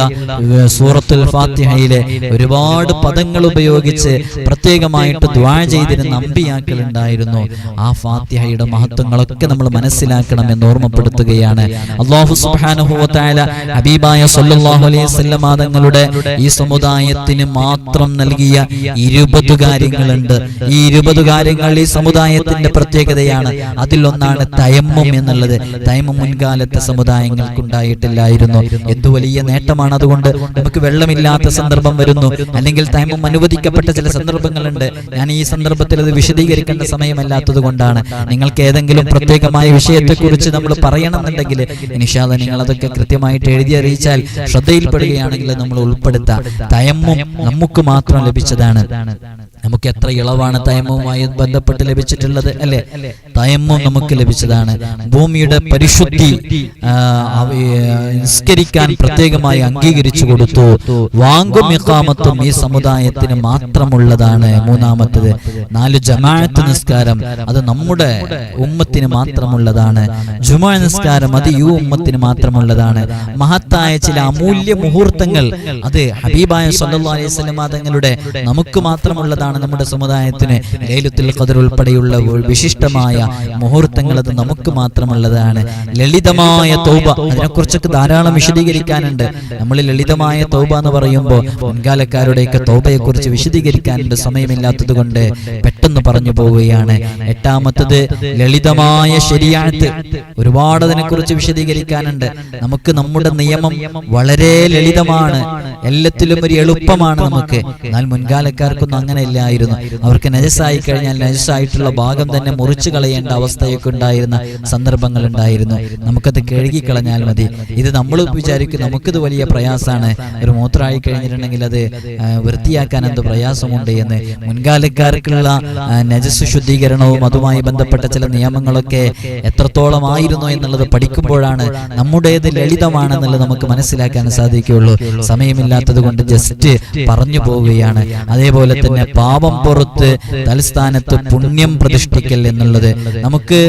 [SPEAKER 1] സൂറത്തുൽ ഫാത്തിഹയിലെ ഒരുപാട് പദങ്ങൾ ഉപയോഗിച്ച് പ്രത്യേകമായിട്ട് ദുആ ചെയ്തിരുന്ന അമ്പിയാക്കൾ ഉണ്ടായിരുന്നു. ആ ഫാത്തിഹയുടെ മഹത്വങ്ങളൊക്കെ നമ്മൾ മനസ്സിലാക്കണം എന്ന് ഓർമ്മപ്പെടുത്തുകയാണ്. അല്ലാഹു സുബ്ഹാനഹു വ തആല ഹബീബായ സല്ലല്ലാഹു അലൈഹി വസല്ലം തങ്ങളുടെ ഈ സമുദായത്തിന് മാത്രം നൽകിയ 20 കാര്യങ്ങളുണ്ട്. ഈ 20 കാര്യങ്ങൾ ഈ സമുദായത്തിന്റെ പ്രത്യേകതയാണ്. അതിലൊന്നാണ് തയമ്മും എന്നുള്ളത്. തയമ്മും മുൻകാലത്തെ സമുദായങ്ങൾക്ക് ഉണ്ടായിട്ടില്ലായിരുന്നു. എന്തു വലിയ നേട്ടമാണ്. അതുകൊണ്ട് നമുക്ക് വെള്ളമില്ലാത്ത സന്ദർഭം വരുന്നു, അല്ലെങ്കിൽ തയമ്മും അനുവദിക്കപ്പെട്ട ചില സന്ദർഭങ്ങളുണ്ട്. ഞാൻ ഈ സന്ദർഭത്തിൽ അത് വിശദീകരിക്കേണ്ട സമയമല്ലാത്തത് കൊണ്ടാണ്. നിങ്ങൾക്ക് ഏതെങ്കിലും പ്രത്യേകമായ വിഷയത്തെക്കുറിച്ച് നമ്മൾ പറയണമെന്നുണ്ടെങ്കിൽ ഇൻഷാ അല്ലാഹ് നിങ്ങൾ അതൊക്കെ കൃത്യമായിട്ട് എഴുതി അറിയിച്ചാൽ, ശ്രദ്ധയിൽപ്പെടുകയാണെങ്കിൽ നമ്മൾ ഉൾപ്പെടുത്താം. തയമ്മും നമുക്ക് മാത്രം ലഭിച്ചതാണ്. നമുക്ക് എത്ര ഇളവാണ് തയമ്മുമായി ബന്ധപ്പെട്ട് ലഭിച്ചിട്ടുള്ളത്, അല്ലെ? തയമ്മും നമുക്ക് ലഭിച്ചതാണ്. ഭൂമിയുടെ പരിശുദ്ധി നിസ്കരിക്കാൻ പ്രത്യേകമായി അംഗീകരിച്ചു കൊടുത്തു. വാങ്കും ഇഖാമത്തും ഈ സമുദായത്തിന് മാത്രമുള്ളതാണ്. മൂന്നാമത്തത് 4 ജമാഅത്ത് നിസ്കാരം അത് നമ്മുടെ ഉമ്മത്തിന് മാത്രമുള്ളതാണ്. ജുമുഅ നിസ്കാരം അത് ഈ ഉമ്മത്തിന് മാത്രമുള്ളതാണ്. മഹത്തായ ചില അമൂല്യ മുഹൂർത്തങ്ങൾ അത് ഹബീബായ സല്ലല്ലാഹു അലൈഹി വസല്ലം തങ്ങളുടെ നമുക്ക് മാത്രമുള്ളതാണ്. നമ്മുടെ സമുദായത്തിന് ലൈലത്തുൽ ഖദ്ർ ഉൾപ്പെടെയുള്ള വിശിഷ്ടമായ മുഹൂർത്തങ്ങൾ അത് നമുക്ക് മാത്രമുള്ളതാണ്. ലളിതമായ തൗബ, അതിനെക്കുറിച്ചൊക്കെ ധാരാളം വിശദീകരിക്കാനുണ്ട്. നമ്മൾ ലളിതമായ തൗബ എന്ന് പറയുമ്പോൾ മുൻകാലക്കാരുടെയൊക്കെ തൗബയെക്കുറിച്ച് വിശദീകരിക്കാനുണ്ട്. സമയമില്ലാത്തത് കൊണ്ട് പെട്ടെന്ന് പറഞ്ഞു പോവുകയാണ്. 8ാമത്തത് ലളിതമായ ശരീഅത്ത്. ഒരുപാട് അതിനെക്കുറിച്ച് വിശദീകരിക്കാനുണ്ട്. നമുക്ക് നമ്മുടെ നിയമം വളരെ ലളിതമാണ്, എല്ലാത്തിലും ഒരു എളുപ്പമാണ് നമുക്ക്. എന്നാൽ മുൻകാലക്കാർക്കൊന്നും അങ്ങനെ ഇല്ലായിരുന്നു. അവർക്ക് നജസായി കഴിഞ്ഞാൽ നജസായിട്ടുള്ള ഭാഗം തന്നെ മുറിച്ചു കളയേണ്ട അവസ്ഥയൊക്കെ ഉണ്ടായിരുന്ന സന്ദർഭങ്ങൾ ഉണ്ടായിരുന്നു. നമുക്കത് കഴുകിക്കളഞ്ഞാൽ മതി. ഇത് നമ്മൾ വിചാരിക്കും നമുക്കിത് വലിയ പ്രയാസമാണ്, ഒരു മൂത്രമായി കഴിഞ്ഞിട്ടുണ്ടെങ്കിൽ അത് വൃത്തിയാക്കാൻ എന്ത് പ്രയാസമുണ്ട് എന്ന്. മുൻകാലക്കാർക്കുള്ള നജസ് ശുദ്ധീകരണവും അതുമായി ബന്ധപ്പെട്ട ചില നിയമങ്ങളൊക്കെ എത്രത്തോളം ആയിരുന്നു എന്നുള്ളത് പഠിക്കുമ്പോഴാണ് നമ്മുടേത് ലളിതമാണെന്നുള്ളത് നമുക്ക് മനസ്സിലാക്കാൻ സാധിക്കുകയുള്ളൂ. സമയമില്ലാത്തത് കൊണ്ട് ജസ്റ്റ് പറഞ്ഞു പോവുകയാണ്. അതേപോലെ തന്നെ പാപം പുറത്ത് തൽസ്ഥാനത്ത് പുണ്യം പ്രതിഷ്ഠിക്കൽ എന്നുള്ളത്. നമുക്ക്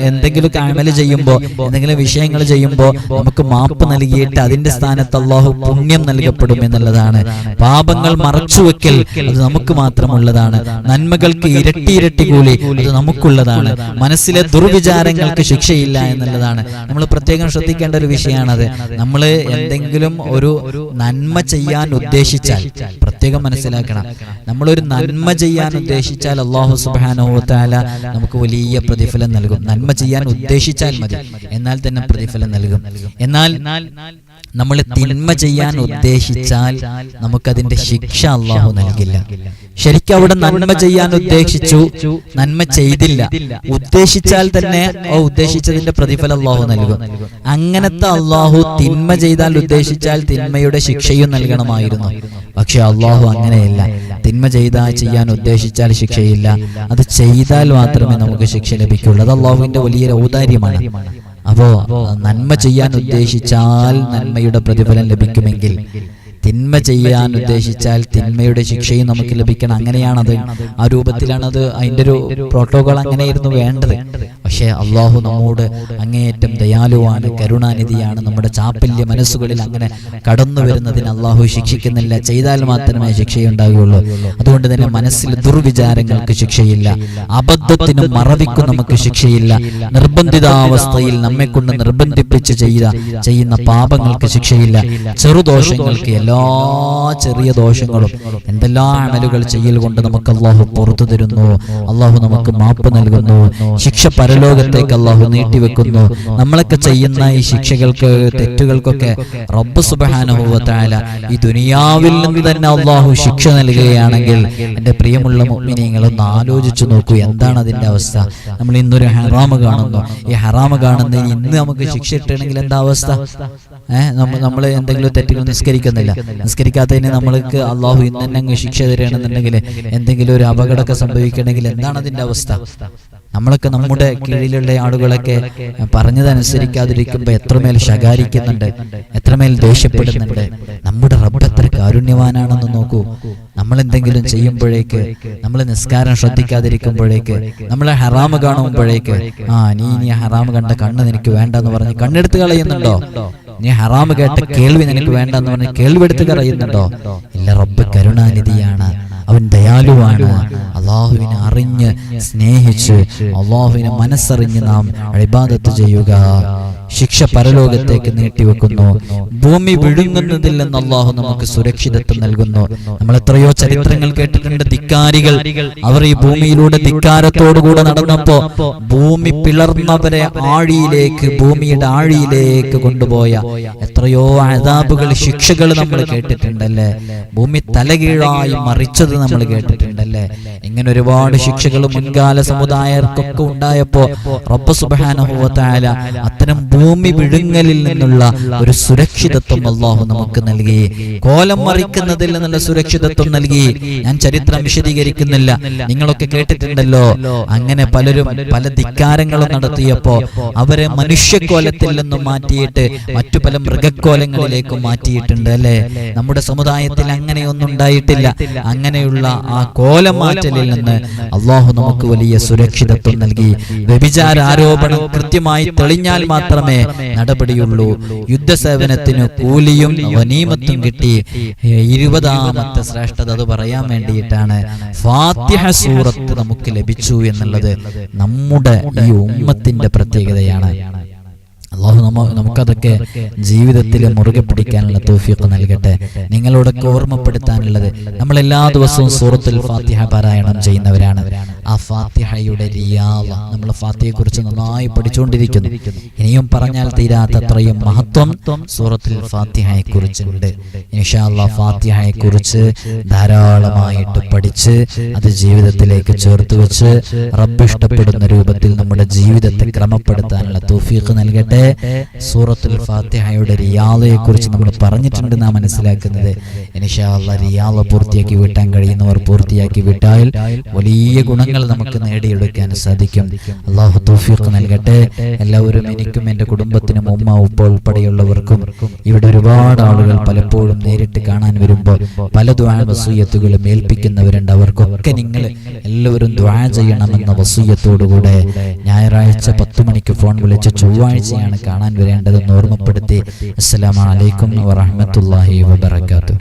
[SPEAKER 1] എന്തെങ്കിലുമൊക്കെ അമല് ചെയ്യുമ്പോൾ, എന്തെങ്കിലും വിഷയങ്ങൾ ചെയ്യുമ്പോൾ നമുക്ക് മാപ്പ് നൽകിയിട്ട് അതിന്റെ സ്ഥാനത്ത് അള്ളാഹു പുണ്യം നൽകപ്പെടും എന്നുള്ളതാണ്. പാപങ്ങൾ മറച്ചുവെക്കൽ അത് നമുക്ക് മാത്രമുള്ളതാണ്. നന്മകൾക്ക് ഇരട്ടി ഇരട്ടി കൂലി അത് നമുക്കുള്ളതാണ്. മനസ്സിലെ ദുർവിചാരങ്ങൾക്ക് ശിക്ഷയില്ല എന്നുള്ളതാണ്. നമ്മൾ പ്രത്യേകം ശ്രദ്ധിക്കേണ്ട ഒരു വിഷയമാണത്. നമ്മൾ എന്തെങ്കിലും ഒരു നന്മ ചെയ്യാൻ ഉദ്ദേശിച്ചാൽ പ്രത്യേകം മനസ്സിലാക്കണം. നമ്മളൊരു നന്മ ചെയ്യാൻ ഉദ്ദേശിച്ചാൽ അല്ലാഹു സുബ്ഹാനഹു വ തആല നമുക്ക് വലിയ പ്രതിഫലം നൽകും. നന്മ ചെയ്യാൻ ഉദ്ദേശിച്ചാൽ മതി, എന്നാൽ തന്നെ പ്രതിഫലം നൽകും. എന്നാൽ നമ്മൾ തിന്മ ചെയ്യാൻ ഉദ്ദേശിച്ചാൽ നമുക്കതിന്റെ ശിക്ഷ അല്ലാഹു നൽകില്ല. ശരിക്കും അവിടെ നന്മ ചെയ്യാൻ ഉദ്ദേശിച്ചു, നന്മ ചെയ്തില്ല, ഉദ്ദേശിച്ചാൽ തന്നെ ഉദ്ദേശിച്ചതിന്റെ പ്രതിഫലം അല്ലാഹു നൽകും. അങ്ങനത്തെ അല്ലാഹു തിന്മ ചെയ്താൽ ഉദ്ദേശിച്ചാൽ തിന്മയുടെ ശിക്ഷയും നൽകണമായിരുന്നു. പക്ഷെ അല്ലാഹു അങ്ങനെയല്ല. തിന്മ ചെയ്യാൻ ഉദ്ദേശിച്ചാൽ ശിക്ഷയില്ല, അത് ചെയ്താൽ മാത്രമേ നമുക്ക് ശിക്ഷ ലഭിക്കുള്ളൂ. അത് അല്ലാഹുവിന്റെ വലിയൊരു ഔദാര്യമാണ്. അപ്പോ നന്മ ചെയ്യാൻ ഉദ്ദേശിച്ചാൽ നന്മയുടെ പ്രതിഫലം ലഭിക്കുമെങ്കിൽ തിന്മ ചെയ്യാൻ ഉദ്ദേശിച്ചാൽ തിന്മയുടെ ശിക്ഷയും നമുക്ക് ലഭിക്കണം. അങ്ങനെയാണത്, ആ രൂപത്തിലാണത്. അതിൻ്റെ ഒരു പ്രോട്ടോകോൾ അങ്ങനെയായിരുന്നു വേണ്ടത്. പക്ഷേ അള്ളാഹു നമ്മോട് അങ്ങേയറ്റം ദയാലുവാണ്, കരുണാനിധിയാണ്. നമ്മുടെ ചാപ്പല്യ മനസ്സുകളിൽ അങ്ങനെ കടന്നു വരുന്നതിന് അള്ളാഹു ശിക്ഷിക്കുന്നില്ല. ചെയ്താൽ മാത്രമേ ശിക്ഷയുണ്ടാകുകയുള്ളൂ. അതുകൊണ്ട് തന്നെ മനസ്സിൽ ദുർവിചാരങ്ങൾക്ക് ശിക്ഷയില്ല, അബദ്ധത്തിനും മറവിക്കും നമുക്ക് ശിക്ഷയില്ല. നിർബന്ധിതാവസ്ഥയിൽ നമ്മെ കൊണ്ട് നിർബന്ധിപ്പിച്ച് ചെയ്യുന്ന പാപങ്ങൾക്ക് ശിക്ഷയില്ല. ചെറുദോഷങ്ങൾക്ക്, എല്ലാ ചെറിയ ദോഷങ്ങളും എന്തെല്ലാം അമലുകൾ ചെയ്യൽ കൊണ്ട് നമുക്ക് അള്ളാഹു പുറത്തു തരുന്നു. അള്ളാഹു നമുക്ക് മാപ്പ് നൽകുന്നു. ശിക്ഷ പരലോകത്തേക്ക് അള്ളാഹു നീട്ടിവെക്കുന്നു. നമ്മളൊക്കെ ചെയ്യുന്ന ഈ ശിക്ഷകൾക്ക്, തെറ്റുകൾക്കൊക്കെ റബ്ബ് സുബ്ഹാനഹു വ തആല ഈ ദുനിയാവിൽ നിന്ന് തന്നെ അള്ളാഹു ശിക്ഷ നൽകുകയാണെങ്കിൽ എൻ്റെ പ്രിയമുള്ള മുഅ്മിനീങ്ങൾ ഒന്ന് ആലോചിച്ചു നോക്കൂ, എന്താണ് അതിൻ്റെ അവസ്ഥ? നമ്മൾ ഇന്നൊരു ഹറാമ് കാണുന്നു. ഈ ഹറാമ് കാണുന്നതിന് ഇന്ന് നമുക്ക് ശിക്ഷ കിട്ടണമെങ്കിൽ എന്താ അവസ്ഥ? നമ്മൾ എന്തെങ്കിലും തെറ്റുകൾ നിസ്കരിക്കുന്നില്ല, നിസ്കരിക്കാത്തതിന് നമ്മൾക്ക് അള്ളാഹു ഇന്ന് തന്നെ അങ്ങ് ശിക്ഷ തരികയാണെന്നുണ്ടെങ്കിൽ, എന്തെങ്കിലും ഒരു അപകടമൊക്കെ സംഭവിക്കണമെങ്കിൽ എന്താണ് അതിൻ്റെ അവസ്ഥ? നമ്മളൊക്കെ നമ്മുടെ കീഴിലുള്ള ആളുകളൊക്കെ പറഞ്ഞതനുസരിക്കാതിരിക്കുമ്പോൾ എത്രമേൽ ശകാരിക്കുന്നുണ്ട്, എത്രമേൽ ദേഷ്യപ്പെടുന്നുണ്ട്. നമ്മുടെ റബ്ബ് എത്ര കാരുണ്യവാനാണെന്ന് നോക്കൂ. നമ്മൾ എന്തെങ്കിലും ചെയ്യുമ്പോഴേക്ക്, നമ്മൾ നിസ്കാരം ശ്രദ്ധിക്കാതിരിക്കുമ്പോഴേക്ക്, നമ്മൾ ഹറാമ് കാണുമ്പോഴേക്ക് നീ ഹറാമ് കണ്ട കണ്ണ് നിനക്ക് വേണ്ടെന്ന് പറഞ്ഞ് കണ്ണെടുത്ത് കളയുന്നുണ്ടോ? നീ ഹറാമ് കേട്ട കേൾവി നിനക്ക് വേണ്ടെന്ന് പറഞ്ഞ് കേൾവി എടുത്ത് കളയുന്നുണ്ടോ? ഇല്ല, റബ്ബ് കരുണാനിധിയാണ്, അവൻ ദയാലുവാണ്. അള്ളാഹുവിനെ അറിഞ്ഞ് സ്നേഹിച്ച് അള്ളാഹുവിനെ മനസ്സറിഞ്ഞ് നാം ഇബാദത്ത് ചെയ്യുക. ശിക്ഷ പരലോകത്തേക്ക് നീട്ടിവെക്കുന്നു. ഭൂമി വിഴുങ്ങുന്നതിൽ നിന്ന് അള്ളാഹു നമുക്ക് സുരക്ഷിതത്വം നൽകുന്നു. നമ്മൾ എത്രയോ ചരിത്രങ്ങൾ കേട്ടിട്ടുണ്ട്. ധിക്കാരികൾ, അവർ ഈ ഭൂമിയിലൂടെ ധിക്കാരത്തോടുകൂടെ നടന്നപ്പോ ഭൂമി പിളർന്നവരെ ആഴിയിലേക്ക്, ഭൂമിയുടെ ആഴിയിലേക്ക് കൊണ്ടുപോയ എത്രയോ അദാബുകൾ, ശിക്ഷകൾ നമ്മൾ കേട്ടിട്ടുണ്ടല്ലേ. ഭൂമി തലകീഴായി മറിച്ചത് നമ്മൾ കേട്ടിട്ടുണ്ടല്ലേ. ഇങ്ങനെ ഒരുപാട് ശിക്ഷകൾ മുൻകാല സമുദായർക്കൊക്കെ ഉണ്ടായപ്പോ റബ്ബ് സുബ്ഹാനഹു വ തആല അത്തരം ഭൂമി വിഴുങ്ങലിൽ നിന്നുള്ള ഒരു സുരക്ഷിതത്വം അല്ലാഹു നമുക്ക് നൽകി. കോലം മറിക്കുന്നതിൽ നിന്നുള്ള സുരക്ഷിതത്വം നൽകി. ഞാൻ ചരിത്രം വിശദീകരിക്കുന്നില്ല, നിങ്ങളൊക്കെ കേട്ടിട്ടുണ്ടല്ലോ. അങ്ങനെ പലരും പല ധിക്കാരങ്ങളും നടത്തിയപ്പോ അവരെ മനുഷ്യക്കോലത്തിൽ നിന്നും മാറ്റിയിട്ട് മറ്റു പല മൃഗക്കോലങ്ങളിലേക്കും മാറ്റിയിട്ടുണ്ട് അല്ലെ. നമ്മുടെ സമുദായത്തിൽ അങ്ങനെയൊന്നും ഉണ്ടായിട്ടില്ല. അങ്ങനെയുള്ള ആ കോലം മാറ്റലിൽ നിന്ന് അല്ലാഹു നമുക്ക് വലിയ സുരക്ഷിതത്വം നൽകി. വ്യഭിചാര ആരോപണം കൃത്യമായി തെളിഞ്ഞാൽ മാത്രമേ നടപടിയുള്ളൂ. യുദ്ധസേവനത്തിന് കൂലിയും ഗനീമത്തും കിട്ടി. 20ാമത്തെ ശ്രേഷ്ഠത അത് പറയാൻ വേണ്ടിയിട്ടാണ് ഫാത്തിഹ സൂറത്ത് നമുക്ക് ലഭിച്ചു എന്നുള്ളത് നമ്മുടെ ഈ ഉമ്മത്തിന്റെ പ്രത്യേകതയാണ്. അല്ലാഹു നമുക്കതൊക്കെ ജീവിതത്തിൽ മുറുകെ പിടിക്കാനുള്ള തൗഫീഖ് നൽകട്ടെ. നിങ്ങളോടൊക്കെ ഓർമ്മപ്പെടുത്താനുള്ളത്, നമ്മൾ എല്ലാ ദിവസവും സൂറത്തുൽ ഫാത്തിഹ പാരായണം ചെയ്യുന്നവരാണ്. ആ ഫാത്തിഹയുടെ റിയാള, നമ്മൾ ഫാത്തിഹയെ കുറിച്ച് നന്നായി പഠിച്ചുകൊണ്ടിരിക്കുന്നു. ഇനിയും പറഞ്ഞാൽ തീരാത്തത്രയും മഹത്വം സൂറത്തുൽ ഫാത്തിഹയെ കുറിച്ചുണ്ട്. ഇൻഷാ അല്ലാഹ് ഫാത്തിഹയെ കുറിച്ച് ധാരാളമായിട്ട് പഠിച്ച് അത് ജീവിതത്തിലേക്ക് ചേർത്ത് വെച്ച് റബ്ബ് ഇഷ്ടപ്പെടുന്ന രൂപത്തിൽ നമ്മുടെ ജീവിതത്തെ ക്രമപ്പെടുത്താനുള്ള തൗഫീഖ് നൽകട്ടെ. സൂറത്തുൽ ഫാത്തിഹയുടെ റിയാളയെ കുറിച്ച് നമ്മൾ പറഞ്ഞിട്ടുണ്ട് നാം മനസ്സിലാക്കുന്നത്. ഇൻഷാ അല്ലാഹ് റിയാള പൂർത്തിയാക്കി വീട്ടാൻ കഴിയുന്നവർ പൂർത്തിയാക്കി വിട്ടാൽ വലിയ ഗുണങ്ങൾ നമുക്ക് നേടിയെടുക്കാൻ സാധിക്കും. അല്ലാഹു തൗഫീഖ് നൽകട്ടെ. എല്ലാവരും, എനിക്കും എൻ്റെ കുടുംബത്തിനും ഉമ്മ ഉപ്പ ഉൾപ്പെടെയുള്ളവർക്കും ഇവിടെ ഒരുപാട് ആളുകൾ പലപ്പോഴും നേരിട്ട് കാണാൻ വരുമ്പോൾ പല ദുആ വസിയ്യത്തുകളും ഏൽപ്പിക്കുന്നവരുണ്ട്. അവർക്കൊക്കെ നിങ്ങൾ എല്ലാവരും ദുആ ചെയ്യണമെന്ന വസിയ്യത്തോടുകൂടെ ഞായറാഴ്ച 10 മണിക്ക് ഫോൺ വിളിച്ച് ചൊവ്വാഴ്ചയാണ് കാണാൻ വരേണ്ടതെന്ന് ഓർമ്മപ്പെടുത്തി. അസ്സലാമു അലൈക്കും വറഹ്മത്തുള്ളാഹി വബറകാതുഹു.